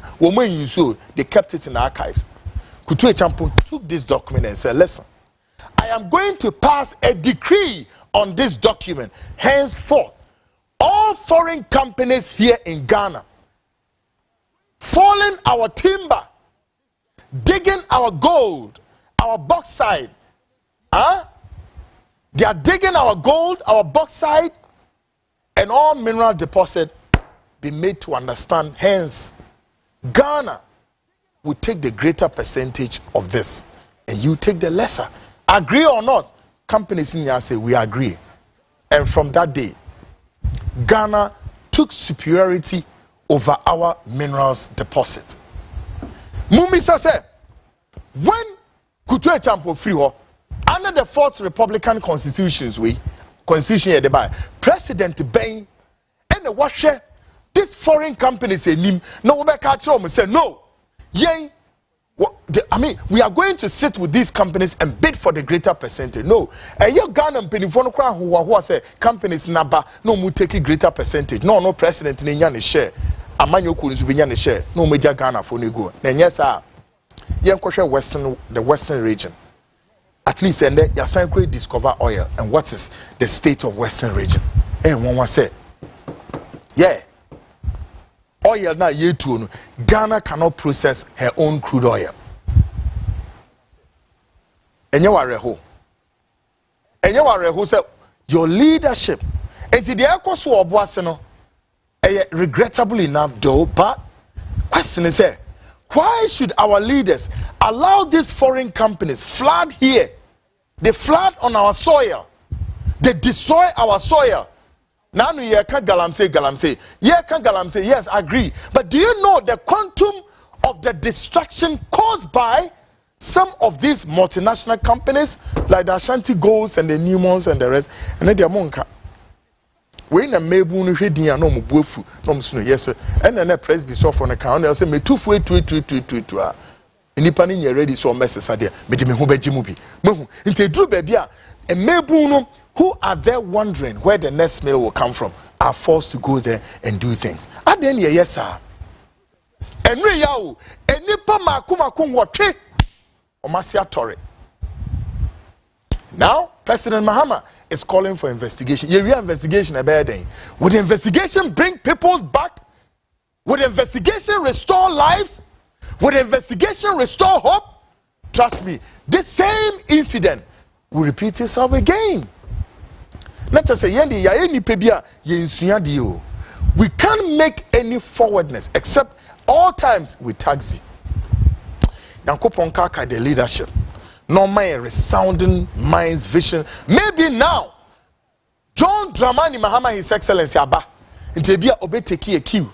S1: they kept it in the archives. Kutu Echampo took this document and said, listen, I am going to pass a decree on this document. Henceforth, all foreign companies here in Ghana, falling our timber, digging our gold, our bauxite, they are digging our gold, our bauxite, and all mineral deposit be made to understand. Hence, Ghana will take the greater percentage of this, and you take the lesser. Agree or not, companies in here say we agree. And from that day, Ghana took superiority over our minerals deposit. Mumisa said, when Kutu Echampo free ho, under the 4th Republican constitution, President Bain and the washer, these foreign companies say, no, say no. Yay. I mean, we are going to sit with these companies and bid for the greater percentage. No, your Ghana who say companies naba no mu take a greater percentage. No president ni nyane share. Amanyo ku nso binya ne share. No major Ghana for ni go. Na yes sir. The western region. At least and there you can discover oil. And what is the state of western region? One say, yeah. Oil na yetu Ghana cannot process her own crude oil. Enye wareho say your leadership enti de ekoso oboase no regrettable enough though, but question is here, why should our leaders allow these foreign companies flood here? They flood on our soil. They destroy our soil. Now you can galamsey. Yes, I agree. But do you know the quantum of the destruction caused by some of these multinational companies like the Ashanti Golds and the Newmons and the rest? And then the Monka. We na mebu no hwedi no mbuafu no mso yes sir. And then the press be so for the count. They say me two a. Nipa ni ready so message there. Me de me ho baji mu bi. Mehu. Nti duru ba bia e mebu no who are there wondering where the next meal will come from are forced to go there and do things. At the end, yes, sir. enwe yawo enipa makumakum wotwe omasia tore. Now President Mahama is calling for investigation. We investigation about them. Would the investigation bring people back? Would the investigation restore lives? Would the investigation restore hope? Trust me, this same incident will repeat itself again. Let us say, we can't make any forwardness except all times with taxi. Yankopon Kaka, the leadership. No my resounding minds vision. Maybe now, John Dramani Mahama, His Excellency Abba, into be obeteki a queue.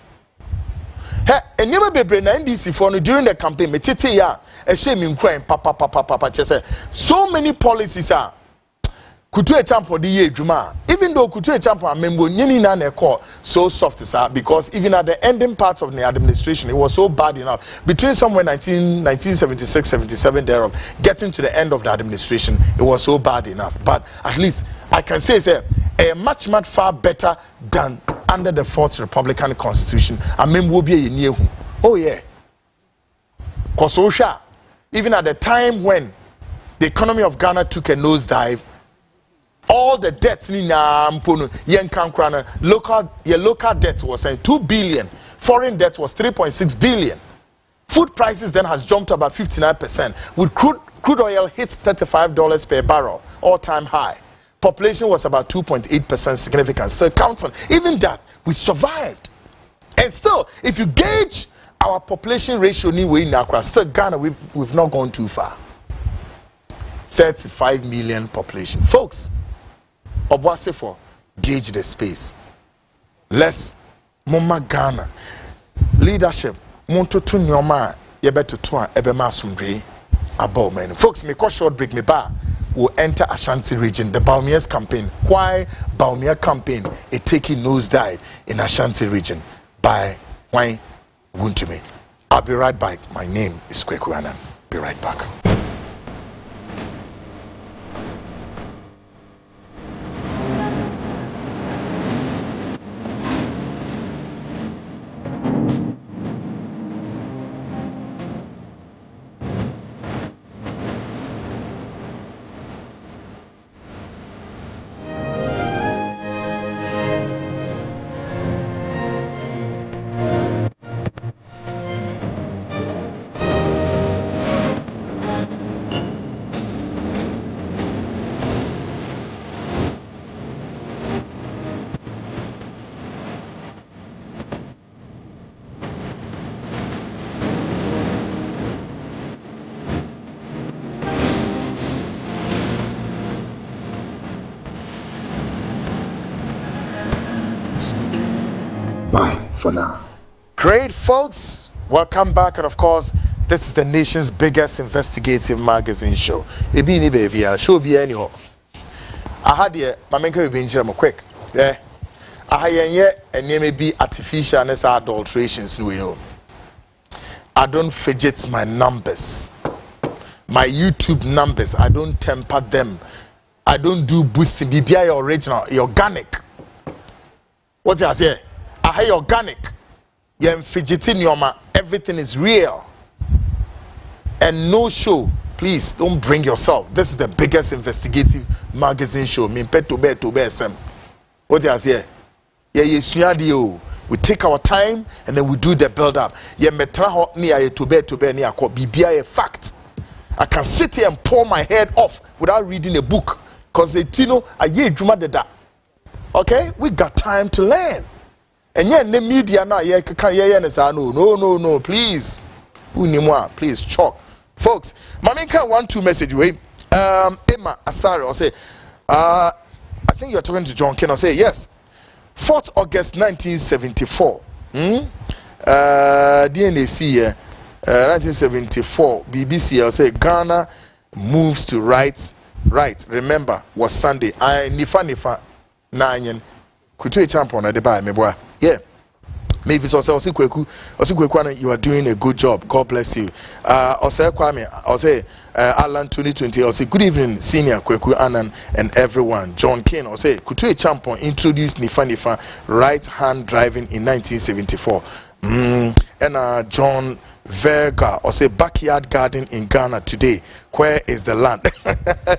S1: Hey, and never be brain NDC for during the campaign. Me tete ya a shame in crime. Papa. So many policies are. Kutu e champo di ye juma. Even though kutu e champo a member nyini na ne call so soft sir, because even at the ending part of the administration it was so bad enough. Between somewhere 1976, 77 thereof, getting to the end of the administration, it was so bad enough. But at least I can say a much far better than under the Fourth Republican Constitution. A member will be in oh yeah. Cause even at the time when the economy of Ghana took a nosedive, all the debts local debt was 2 billion, foreign debt was 3.6 billion. Food prices then has jumped about 59%, with crude oil hits $35 per barrel, all-time high. Population was about 2.8% significant, still counting. Even that, we survived. And still, if you gauge our population ratio in Accra, still Ghana, we've not gone too far. 35 million population. Folks, Obwasefo, gauge the space. Let's Mama Ghana leadership. Montoto nyoma yebeto toa ebema sumdre about men. Folks, me call short break me ba. Will enter Ashanti region. The Baumia's campaign. Why Baumia campaign? A taking nosedive in Ashanti region by Why Wuntumi. I'll be right back. My name is Kweku Anan. Be right back.
S14: Bye for now.
S1: Great, folks. Welcome back. And of course, this is the nation's biggest investigative magazine show. Ebini baby, I'll show you anyhow. I had here, my main be in quick. Yeah. I had and may be artificial and adulterations. We know. I don't fidget my numbers. My YouTube numbers, I don't temper them. I don't do boosting. BBI original, organic. What I say? I have organic. You're fidgeting your ma. Everything is real. And no show. Please don't bring yourself. This is the biggest investigative magazine show. What I say? Yeah, we take our time and then we do the build up. Yeah, BBI a fact. I can sit here and pour my head off without reading a book. Because okay, we got time to learn. And yet the media now no, please. Please chalk. Folks, Mami can 1-2 message way. Emma Asari will say, I think you're talking to John Ken. I'll say yes. 4th August 1974. DNAC 1974 BBC. I'll say Ghana moves to rights. Right, remember was Sunday. I nifa nanyen kutu champion at the bar me boy. Yeah. Maybe so Kweku, you are doing a good job. God bless you. Ose Kwame, Ose Alan 2020. Ose good evening, Senior Kweku Anan and everyone. John Kane, Ose Kutu champion introduced nifa right hand driving in 1974. And John Verga or say backyard garden in Ghana today. Where is the land,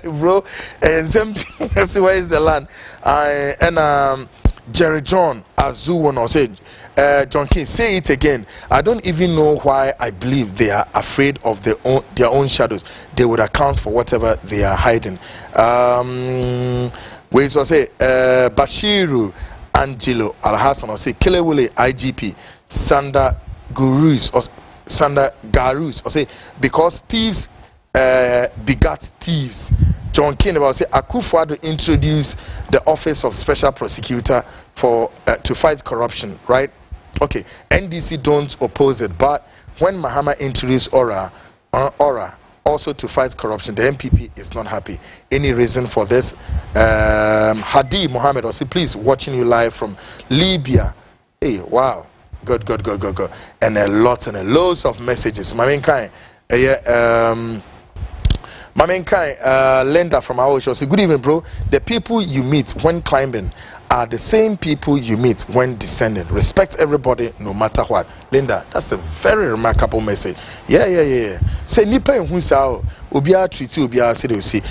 S1: bro? And see where is the land? And Jerry John Azu or say John King, say it again. I don't even know why I believe they are afraid of their own shadows. They would account for whatever they are hiding. We so say Bashiru Angelo Alhassan or say Kelewule IGP Sanda Gurus or Sanda Garus or say because thieves begat thieves. John King about say Akufo-Addo introduced the office of special prosecutor for to fight corruption, right? Okay, NDC don't oppose it, but when Mahama introduced Aura also to fight corruption, the MPP is not happy. Any reason for this? Hadi Mohammed also, please, watching you live from Libya. Hey, wow, good. And a lot and a loads of messages. Mamenkai, Linda from our show. Say, good evening, bro. The people you meet when climbing are the same people you meet when descending. Respect everybody no matter what. Linda, that's a very remarkable message. Yeah. Say nipa enhusa obiya treat you obiya say they see.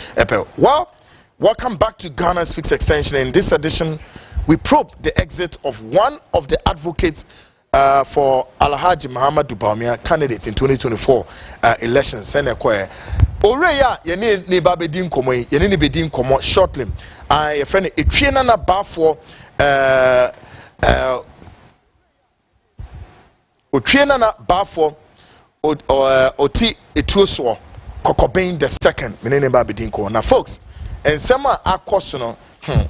S1: Well, welcome back to Ghana Speaks Extension. In this edition, we probe the exit of one of the advocates for Alhaji Muhammadu Bawumia candidate in 2024 elections. Sene kwe Oreya yene ne ba bedin komo yene ne bedin komo shortly. Your friend etwiena na ba for otwiena na ba for oti etuoso Kokobain the second menene ba bedin komo. Na folks ensema akoso no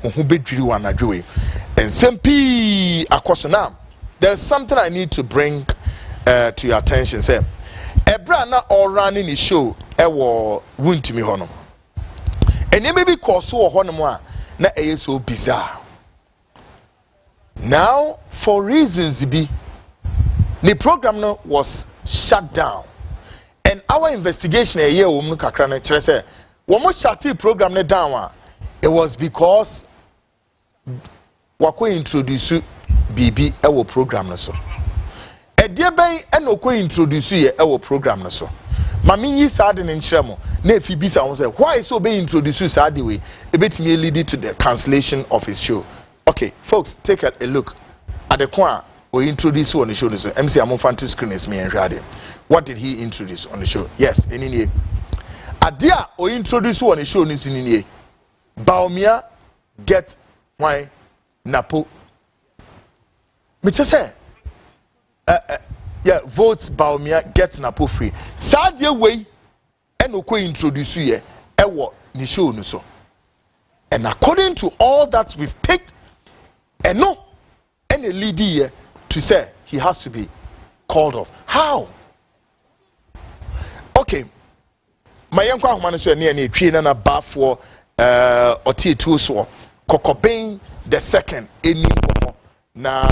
S1: ohu bedwiri wa nadwe ensem pi akoso na there's something I need to bring to your attention. Say Ebra na all running the show ewo wuntimi hono. And you may be called so hono na so bizarre. Now, for reasons be the program no was shut down. And our investigation a year woman kakrana say womo shut the program ne down. It was because wako introduce BB ewo program na so. Edie ben enoko introduce ye ewo program na so. Mami yi sad in nchemo na efi bisa won say why so be introduce sad way e betimi lead to the cancellation of his show. Okay, folks, take a look at the kwa we introduce on the show. So MC Amonfanto screen is me and Rade. What did he introduce on the show? Yes, enini adia o introduce on the show ni sinini Bawumia get why napo me say yeah, votes Bawumia gets napo free. Sadie way enoko introduce ye ewo ni show no so. And according to all that we've picked, and no any lead here to say he has to be called off. How? Okay. My young man so near ni twi na ba for oti etu so Kokobain the second eni komo na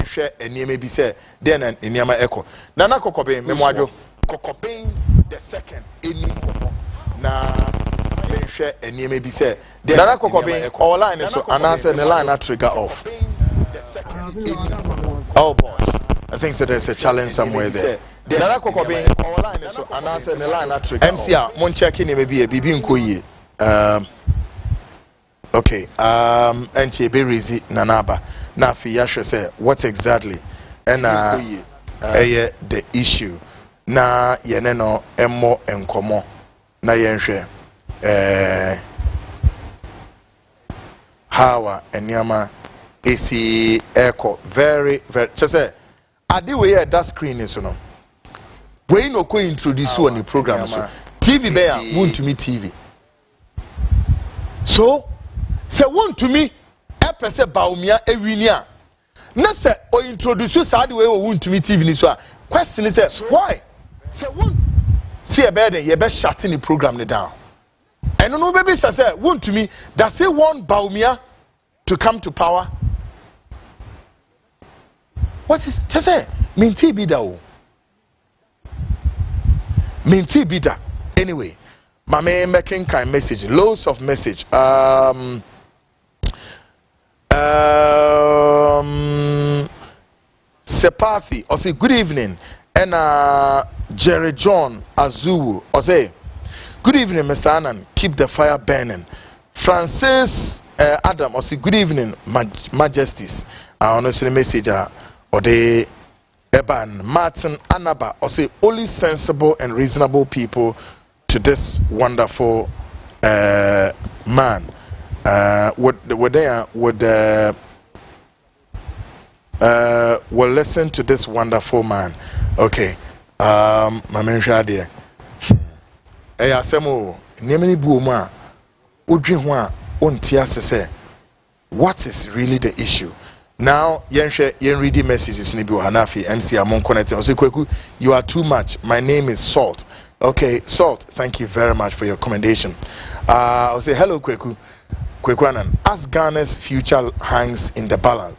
S1: hwe eniema bi say den eniema eko na Kokobain memwadwo Kokobain the second eni komo na hwe eniema bi say den Kokobain all line so anase the line na trigger off. Oh boy, I think so there's a challenge somewhere there. Nana Kokobain all line so anase the line na trigger MC a mon check ni maybe bibi nkoyi. Okay, enche be rezi nanaba na fi yahwe say what exactly and the issue na yene no emmo enkomo na yenhwe hawa enyama esi echo very just say ade we hear that screen is no we no ko introduce on the program so TV be ya want me TV so say want to me epese Bawumia ewini a na say o introduce sad way o want me TV ni so a question is why say want see a bed ye be shutting the program ni down and no baby say want to me that say want Bawumia to come to power. What is just say minti bida o minti bida anyway my man making kind message loads of message Sepathi or say good evening and Jerry John Azuwu or say good evening Mr. Annan, keep the fire burning. Francis Adam or say good evening majesties. I honestly message or they Eban Martin Anaba or say only sensible and reasonable people to this wonderful man. Will listen to this wonderful man. Okay. My man Shadia. Asemo Nemini Buma Udrinwa Untias say what is really the issue? Now yen read the messages in Ibu Hanafi MC Amon connecting. Say Kweku, you are too much. My name is Salt. Okay, Salt, thank you very much for your commendation. I'll say hello Kweku. Kwekwanan, as Ghana's future hangs in the balance,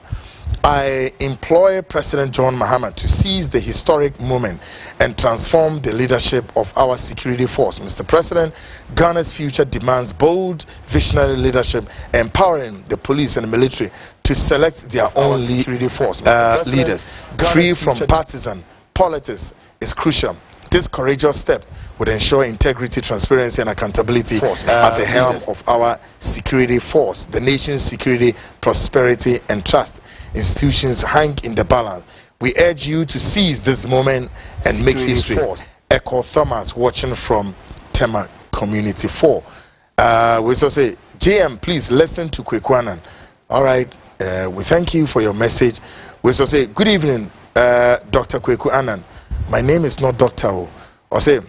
S1: I employ President John Mahama to seize the historic moment and transform the leadership of our security force. Mr. President, Ghana's future demands bold, visionary leadership, empowering the police and the military to select their own security force leaders, free from partisan politics is crucial. This courageous step would ensure integrity, transparency, and accountability at the helm of our security force. The nation's security, prosperity, and trust institutions hang in the balance. We urge you to seize this moment and make history. Echo Thomas, watching from Tema Community 4. We also say, JM, please listen to Kwekwanan. All right, we thank you for your message. We also say, good evening, Dr. Kwekwanan. My name is not Doctor. Or say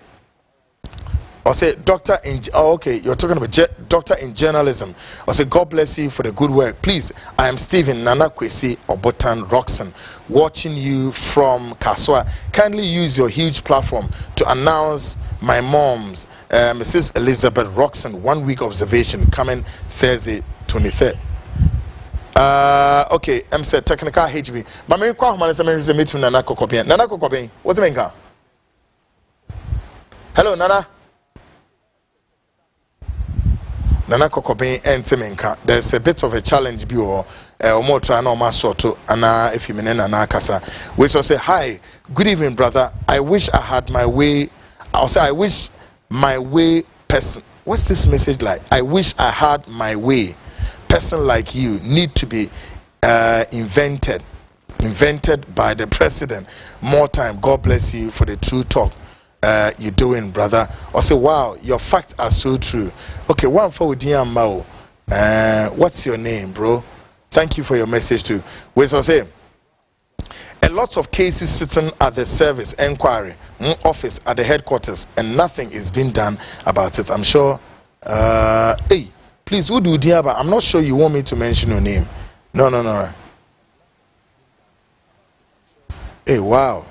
S1: Doctor in. Oh, okay, you're talking about Doctor in journalism. Or say God bless you for the good work. Please, I am Stephen Nana Kwesi Obotan Roxon, watching you from Kaswa. Kindly use your huge platform to announce my mom's Mrs. Elizabeth Roxon 1 week observation coming Thursday 23rd. Okay, I'm said technical HB. Mami kwa humana se meet Nana Kokobien. Nana Kokobien, what's the main? Hello, Nana. Nana Kokobien and Temenka. There's a bit of a challenge or more try no masoto ana if you mean Nana Kasa. We so say hi, good evening, brother. I wish I had my way. I'll say I wish my way person. What's this message like? I wish I had my way. Person like you need to be invented by the president. More time. God bless you for the true talk you're doing, brother. Or say, wow, your facts are so true. Okay, one for Mao. What's your name, bro? Thank you for your message too. We so say a lot of cases sitting at the service inquiry office at the headquarters and nothing is being done about it. I'm sure. Hey. Please, who do Diaba? I'm not sure you want me to mention your name. No. Hey, wow.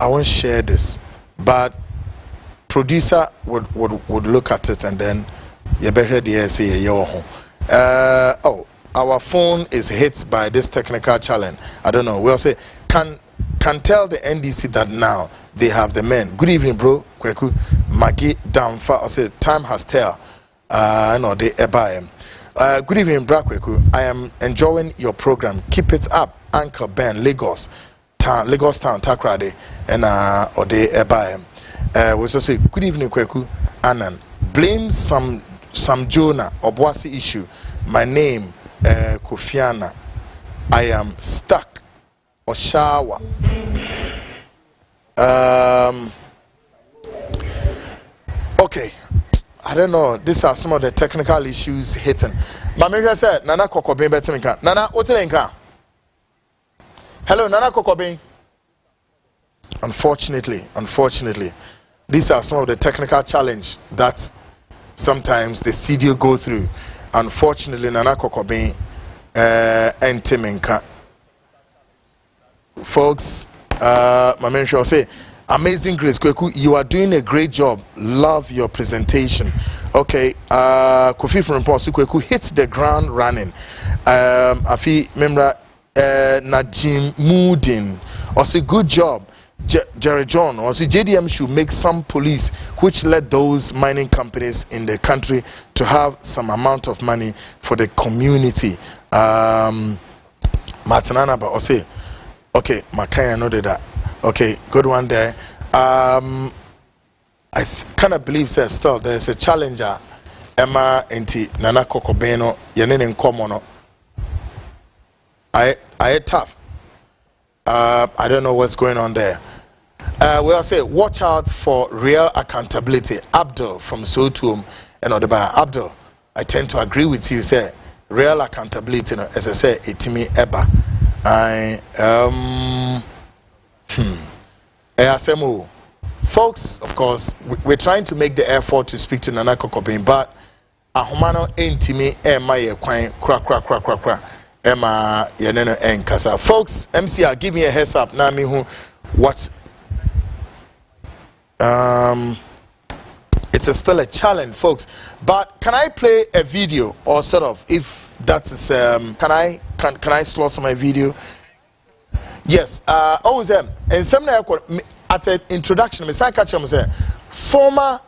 S1: I won't share this, but producer would look at it and then you better say oh, our phone is hit by this technical challenge. I don't know. We'll say can tell the NDC that now they have the men. Good evening, bro. Kweku Magi Damfa. I say time has tell. No, they ebaim. Good evening, Brakweku. I am enjoying your program. Keep it up, Uncle Ben, Lagos Town, Takrade, and Ode ebaim. We also say good evening, Kweku Anan. Blame some Jonah Obwasi issue. My name Kofiana. I am stuck. Oshawa. Okay. I don't know. These are some of the technical issues hitting. Mami said, Nana Kokobin Betinka. Nana, what's the Hello, Nana Kokobin. Unfortunately, these are some of the technical challenge that sometimes the studio go through. Unfortunately, Nana Kokobin and Timinka. Folks, Mami shall say, amazing Grace Kweku, you are doing a great job. Love your presentation. Okay, Kofi from Posu Kweku hits the ground running. Afi Memra Najim Mudin. Also, good job. Jerry John. Also, JDM should make some police which let those mining companies in the country to have some amount of money for the community. Martinana, but say, okay, Makaya know that. Okay, good one there. I kind of believe that still there's a challenger, Emma Enti Nana Kokobeno, Yanin in Komono. I tough. I don't know what's going on there. Well, I say, watch out for real accountability. Abdul from Sotum and Odeba. Abdul, I tend to agree with you. Say real accountability, as I say, itimi eba. Folks, of course, we're trying to make the effort to speak to Nana Kokobin, but ahumano intimi ema ye kwan kra ema yeneno enkasa. Folks, MCR, give me a heads up. Na me who what it's still a challenge, folks. But can I play a video, or sort of, if that is can I slot some video? Yes. Always and some at the introduction, Mr. Kacham said, former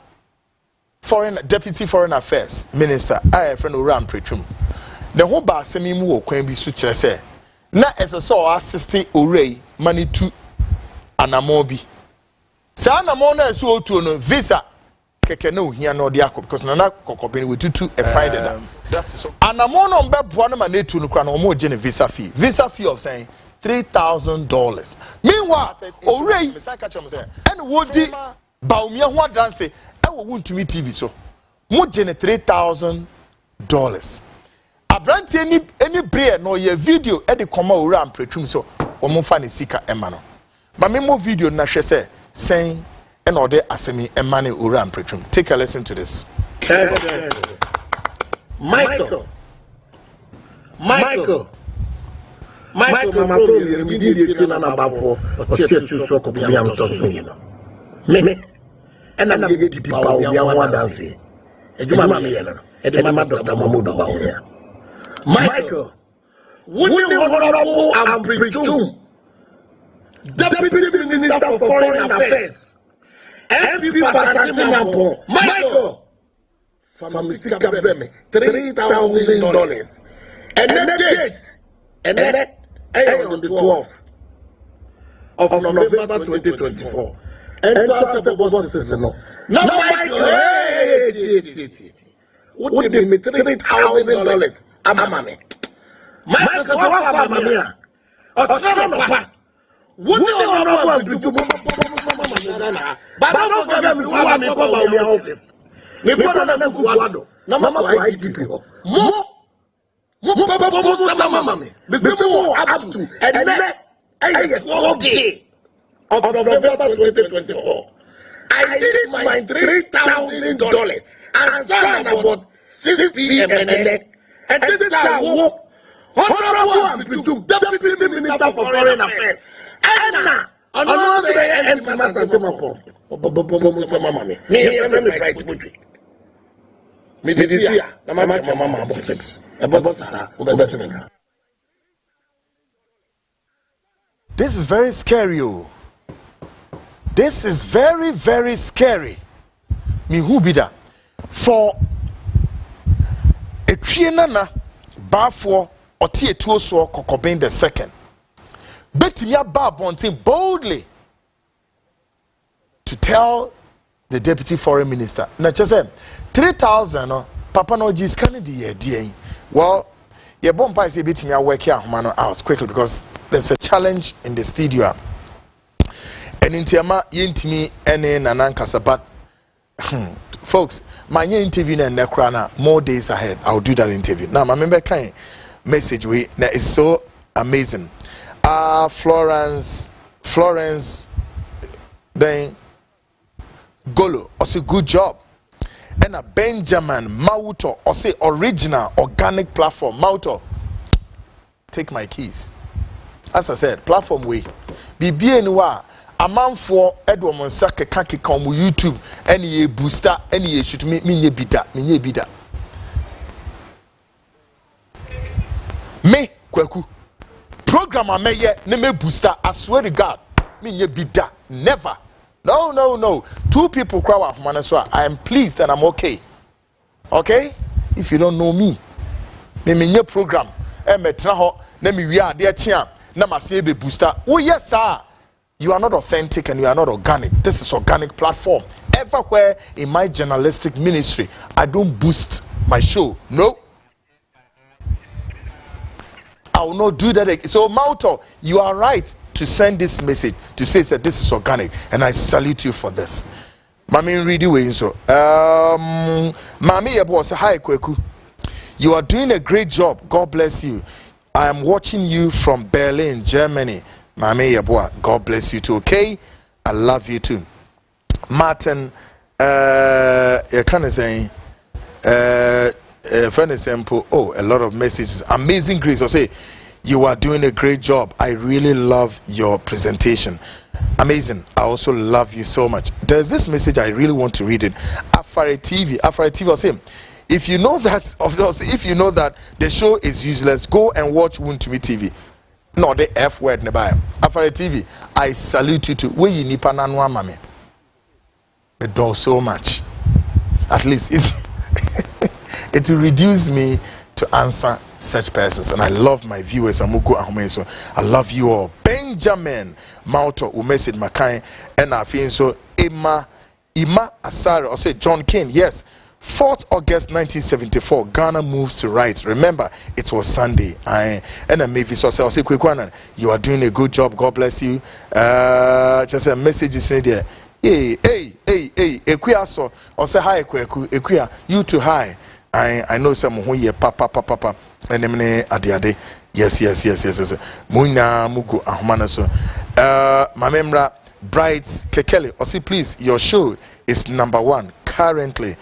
S1: deputy foreign affairs minister, I friend Uram Pretum. The whole bar semi mu kwen bi su kire say na SSO assist Ore money to anamobi. Sa anamo na so otu no visa keke na ohia na odi akọ because Nana Kokobin we tutu e find them. That is so. Anamo no mbe boa na ma na etu no kra na omo je ne visa fee of saying $3,000. Meanwhile, Ore Mr. Kacham say and wodi baumia ho dance e wo wuntumi TV so. Mo je ne $3,000. Abranti any brain no ye video e de koma Ore am pretum so omo fa ne sika ema no. Ma me mo video na hwe say saying and order asemi emane Ore am pretum. Take a listen to this.
S14: Michael, my phone immediately na bafo otie tu so ko bia mto so yi no. Me and I'm get the power ya wan dance. Ejuma me ye no. E de ma Dr. Mahmoud ba ho ya. Michael, wouldn't honorable and pretum Deputy Minister for Foreign Affairs, MP Pastor Michael, Family Breme, $3,000. And then on the 12th of November 2024. And to boss citizen. Now, Michael, would give me $3,000. Amame. Michael, what do you want to do? But don't forget me who I'm in my office. Me put on a Guado. Namama IGP. More Mamma. This is more up to and then 12th day of November 2024. I did my $3,000 and signed about 6 p.m. and this is how Honorable Deputy Minister for Foreign Affairs. Anna, another day, and Master Timapo. Me, right to me, Mama,
S1: this is very scary. This is very, very scary. Me who be that? For a trienana, Bafo, or Tietuoso, Kokobin the second. Betimia Babontin boldly to tell the deputy foreign minister. Now, just say 3,000. Papa no G's Kennedy. Well, your bomb pie say betimia work here out quickly because there's a challenge in the studio. And in Tiama yintimi ene nanankasa, but folks, my new interview and Nekrana more days ahead. I'll do that interview. Now, my member kind message we that is so amazing. Florence, then Golo, I say good job. And a Benjamin Mauto, I say original organic platform. Mauto, take my keys. As I said, platform way. BBNwa, a man for Edward Monsaka Kaki come YouTube, any booster, any shoot me bida, me bida. Me, Kweku. Programmer may yet name booster. I swear to God, me be that never. No. 2 people cry out Manaswa. I am pleased and I'm okay. Okay? If you don't know me, me program. na me wi ade chia na ma se be booster. Oh yes sir, you are not authentic and you are not organic. This is organic platform. Everywhere in my journalistic ministry, I don't boost my show. No, I will not do that. So Mauto, you are right to send this message to say that this is organic, and I salute you for this. Mami read way so. Mami Yebo say hi Kweku. You are doing a great job. God bless you. I am watching you from Berlin, Germany. Mami Yebo, God bless you too. Okay, I love you too. Martin, you can say, for example, oh, a lot of messages. Amazing Grace. I say, you are doing a great job. I really love your presentation. Amazing. I also love you so much. There's this message I really want to read it. Afare TV. I say, if you know that, if you know that the show is useless, go and watch Wuntumi TV. No, the F word nearby. Afare TV. I salute you too. Where you nipa nanwa mami. It does so much. At least it will reduce me to answer such persons, and I love my viewers. I love you all. Benjamin Mauto Umesid Makai and I feel so Ima Asare or say John Kane. Yes, 4th August 1974, Ghana moves to rights. Remember, it was Sunday. And maybe so I'll say Kwekwana, you are doing a good job. God bless you. Just a message is in there. Hey, Equia so or say hi Equia, you too high. I know some who ye papa and ade. Yes. Muna mugu ahumana so. Mamemra Bright Kekele. Or see please, your show is #1 currently.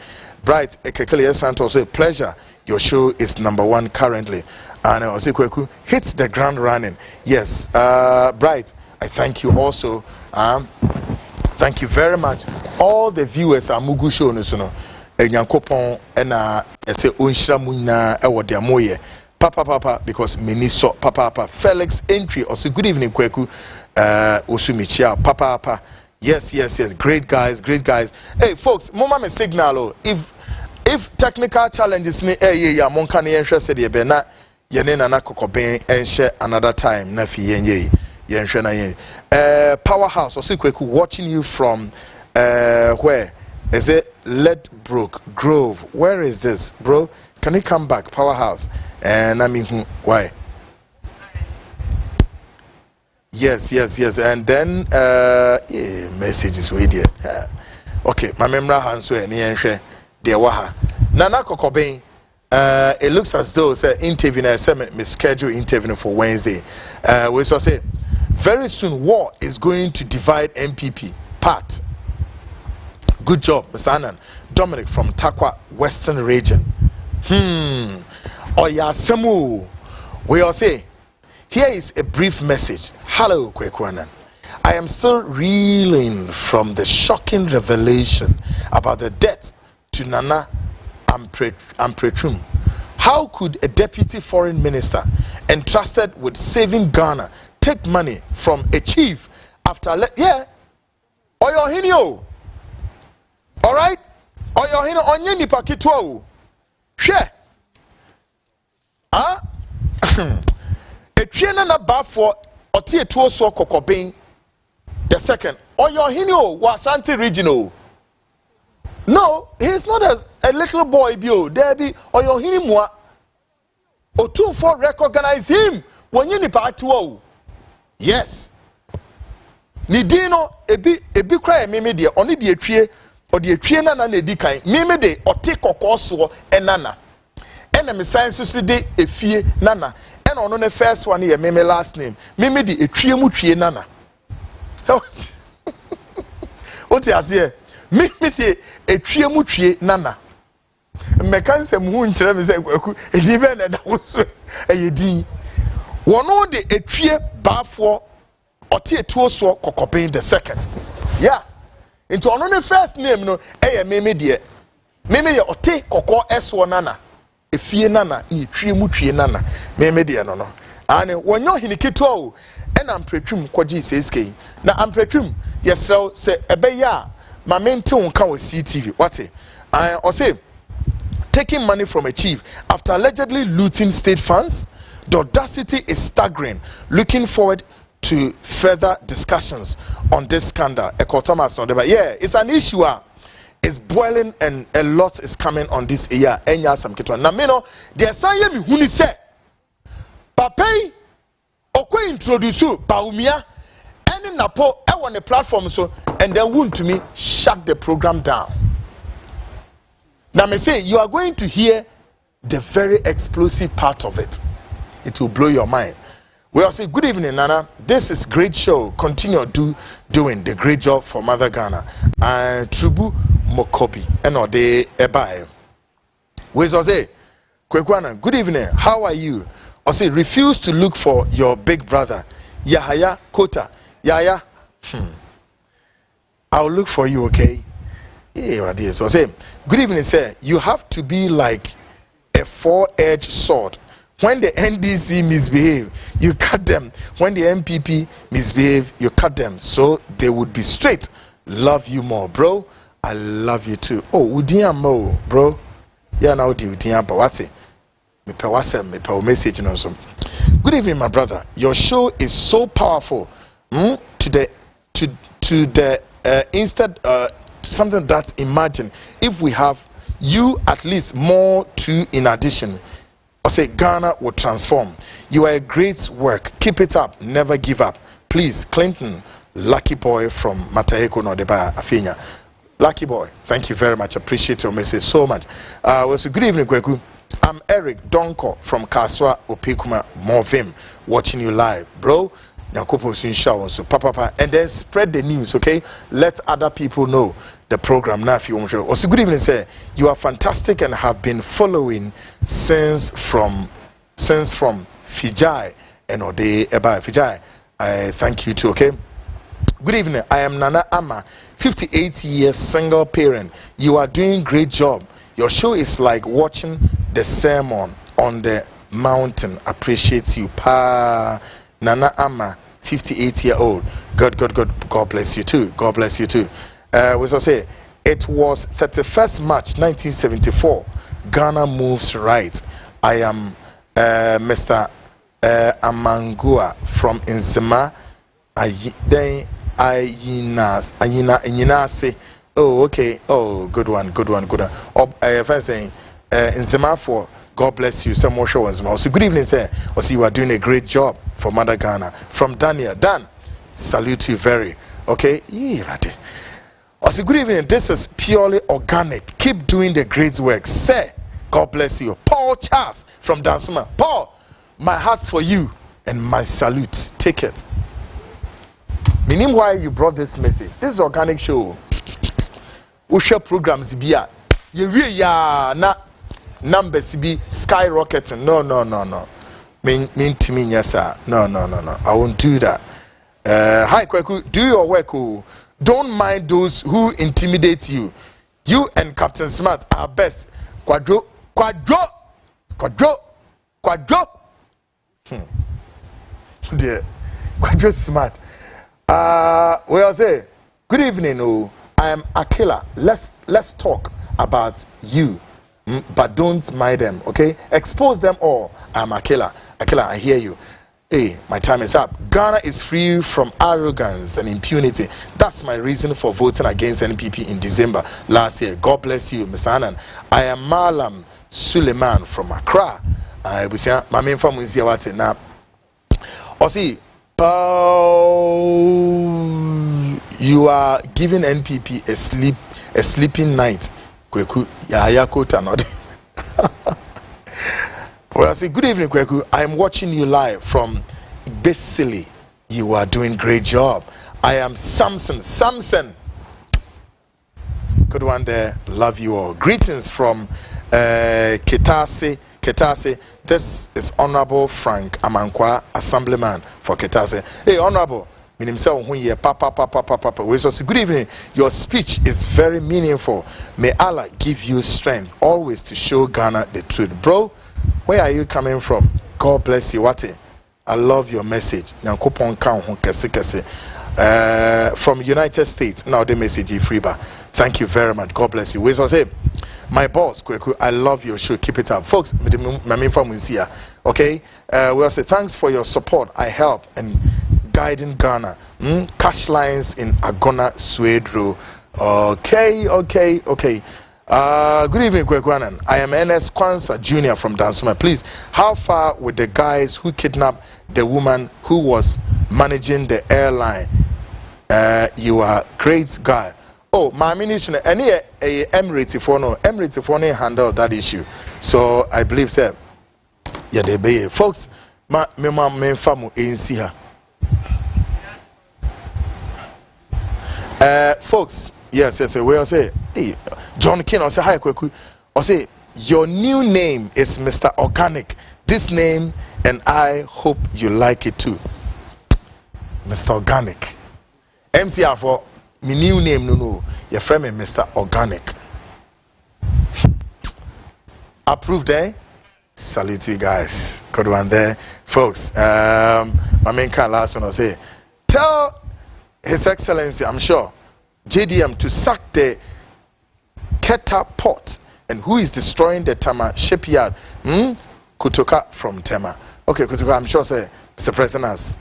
S1: Bright Kekele Santos say pleasure. Your show is #1 currently. And I say Kweku hits the ground running. Yes, Bright. I thank you also. Thank you very much. All the viewers are mugu show no so no. Enyankopon ena ese onhira munna e wode amoye. Papa because miniso papa Felix entry also good evening Kweku osumichia papa. Yes. Great guys. Hey folks, mama me signal if technical challenges ni ya monka ne yenhwe se de be na yene na kokoben enhye another time na fi yenye yenhwe na yen. Powerhouse also Kweku watching you from where is it? Ledbrook Grove. Where is this, bro? Can you come back? Powerhouse. And I mean, why? Yes. And then messages with you. Okay, my memory hands were near dear Waha. Nana Kokobain. It looks as though interview schedule interview for Wednesday. We shall say very soon war is going to divide MPP part. Good job, Mr. Annan. Dominic from Takwa, Western Region. Oya Semu. We all say, here is a brief message. Hello, Kwekwanan. I am still reeling from the shocking revelation about the death to Nana Ampretrum. How could a deputy foreign minister entrusted with saving Ghana take money from a chief after Oya Hinio? All right, Oya Hino onye nipa kitwa o. Hwe. Etwie na ba for otie tuo so kokoben. The second, Oya Hino wa Ashanti regional. No, he's not a little boy bio. There be Oya Hino mo. Otumfo recognize him when you nipa atwa o. Yes. Ni dino ebi kra meme de oni de atwie or the atwie na na edi kan meme de ote kokoso enana ena me science so de efie nana ena ono ne first one ye meme last name meme de atwie mu twie nana so oti ase meme de atwie mu twie nana me kan se mu nkyere me se kwaku edi be na da wo so eyedin wono de atwie baafo ote etuo so kokopen the second. Yeah. Into ono ne first name no meme de meme ye ote kokko eso nana efie nana e twie mu twie nana meme de no no ane wonyo hiniketo o ena Ampretwum kwaji seske na Ampretwum yesrew se ebeya ma mente wonka wo CTV what I say taking money from a chief after allegedly looting state funds. The audacity is staggering. Looking forward to further discussions on this scandal. Yeah, it's an issue. It's boiling and a lot is coming on this year. Now, me know there's some who say, Pape, Oko introduce you, Baumia, and Napo, I want a platform so, and then want to me shut the program down. Now, me say you are going to hear the very explosive part of it. It will blow your mind. We all say, good evening, Nana. This is great show. Continue doing the great job for Mother Ghana. And Trubu Mokobi. And all day Ebae. We all say, Kwekwana, good evening. How are you? I say, refuse to look for your big brother. Yahaya Kota. Yaya. I'll look for you, okay? Yeah, right here. So I say, good evening, sir. You have to be like a four-edged sword. When the NDC misbehave, you cut them. When the MPP misbehave, you cut them. So they would be straight. Love you more, bro. I love you too. Oh, Udiamo, bro. Yeah, now Udiamo, but what's it? Me pe WhatsApp, me pe message no so. Good evening, my brother. Your show is so powerful. Instead, something that imagine if we have you at least more to in addition. I say Ghana will transform. You are a great work. Keep it up. Never give up. Please, Clinton, Lucky Boy from Mataheko Nodeba Afinya. Lucky Boy, thank you very much. Appreciate your message so much. Good evening, Kweku. I'm Eric Donko from Kaswa Opekuma Movim, watching you live, bro. So papa, and then spread the news, okay? Let other people know the program now if you want to. Also, good evening, sir. You are fantastic and have been following since from Fijai and Ode Eba Fijai. I thank you too, okay? Good evening. I am Nana Ama, 58 years single parent. You are doing great job. Your show is like watching the sermon on the mountain. Appreciate you, pa. Nana Ama, 58-year-old. God bless you too. God bless you too. We also say it was 31st March 1974. Ghana moves right. I am Mr. Amangua from Nzema. Ayinase. Oh, okay. Oh, good one. If I'm saying Nzema for God bless you. Some more shows. Also, good evening, sir. Also, you are doing a great job for Mother Ghana. From Daniel. Dan, salute you very. Okay? Also, good evening. This is purely organic. Keep doing the great work. Sir, God bless you. Paul Charles from Dansuma. Paul, my heart's for you and my salute. Take it. Meaning why you brought this message. This is organic show. We share programs. You really are numbers be skyrocketing. No. Mean to me, yes, sir. No. I won't do that. Hi, Kweku. Do your work. Don't mind those who intimidate you. You and Captain Smart are best. Quadro. Dear. Quadro Smart. Well, say, good evening. I am Akila. Let's talk about you. But don't mind them, okay? Expose them all. I'm Akila. Akila, I hear you. Hey, my time is up. Ghana is free from arrogance and impunity. That's my reason for voting against NPP in December last year. God bless you, Mr. Annan. I am Malam Suleiman from Accra. I was here. My main family is here. What's it now? Osi, you are giving NPP a sleeping night. Kweku, Yahaya Kota not. Well, I say, good evening, Kweku. I am watching you live from Basili. You are doing great job. I am Samson. Good one there. Love you all. Greetings from Ketase. This is Honorable Frank Amankwa, Assemblyman for Ketase. Hey, Honorable. Good evening. Your speech is very meaningful. May Allah give you strength always to show Ghana the truth. Bro, where are you coming from? God bless you. I love your message. From United States. Now the message is free. Thank you very much. God bless you. My boss, Kweku, I love your show. Keep it up. Folks, my main family is here. Okay, we'll say thanks for your support. I help and guiding Ghana. Cash lines in Agona Swedro. Okay. Good evening, Kwekwanan. I am NS Kwanzaa Jr. from Dansuma. Please, how far with the guys who kidnapped the woman who was managing the airline? You are great guy. Oh, my minister, any Emirates for no handle that issue. So I believe, sir, yeah, they be folks. Me famu insiha. Folks, yes, we'll say, hey, John King, I'll say, hi, quick, I'll say, your new name is Mr. Organic. This name, and I hope you like it too. Mr. Organic. MCR for my new name, no, your friend is Mr. Organic. Approved, eh? Salute you guys. Good one there. Folks, my main kind last one will say, tell His Excellency, I'm sure, JDM to sack the Keta port and who is destroying the Tema shipyard. Kutoka from Tema. Okay, Kutoka, I'm sure, say, Mr. President has.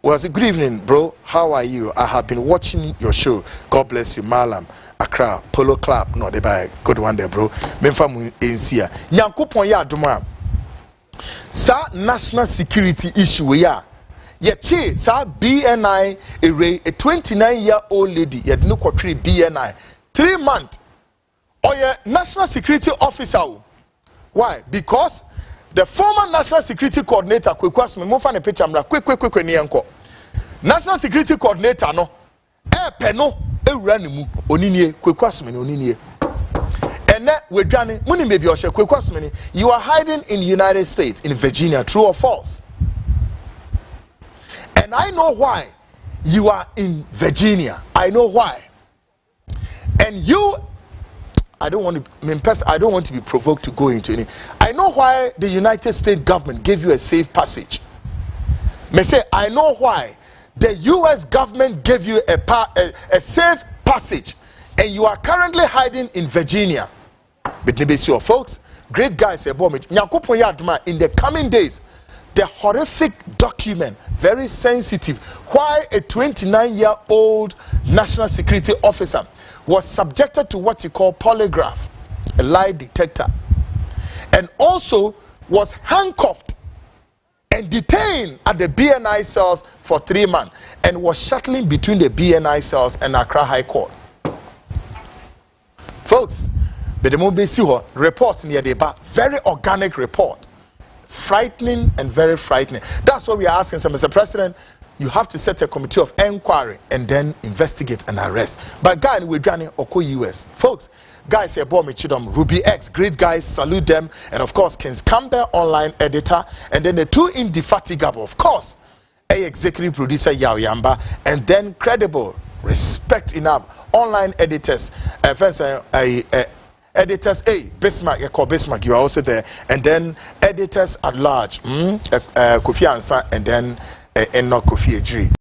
S1: Well, good evening, bro. How are you? I have been watching your show. God bless you, Malam. Accra, Polo Club. No, they buy good one there, bro. Memfa Insia. Nyankopon ya aduma. Sa national security issue ya. Ye sa BNI a 29-year-old lady. Ye no kwatri BNI. 3 months. Or ye national security officer. Why? Because the former national security coordinator, quick, national security coordinator, no, peno, ranimu, oninie, oninie. And that we're Johnny, money maybe or you are hiding in the United States, in Virginia, true or false? And I know why you are in Virginia. I know why. And you, I don't want to be provoked to go into any. I know why the United States government gave you a safe passage. May say I know why the U.S. government gave you a safe passage, and you are currently hiding in Virginia. But your folks, great guys, in the coming days, the horrific document, very sensitive, why a 29-year-old national security officer was subjected to what you call polygraph, a lie detector, and also was handcuffed and detained at the BNI cells for 3 months and was shuttling between the BNI cells and Accra High Court. Folks, the reports near the very organic report, frightening and very frightening. That's what we are asking, Mr. President. You have to set a committee of inquiry and then investigate and arrest. But guys, we're running Oko US. Folks, guys here, Ruby X, great guys, salute them. And of course, Kens Campbell, online editor. And then the two indefatigable, of course, a executive producer, Yao Yamba. And then credible, respect enough, online editors. Editors, Bismarck, you call Bismarck, you are also there. And then editors at large, Kofi Ansa, and then Enoch Kofi Ejiri.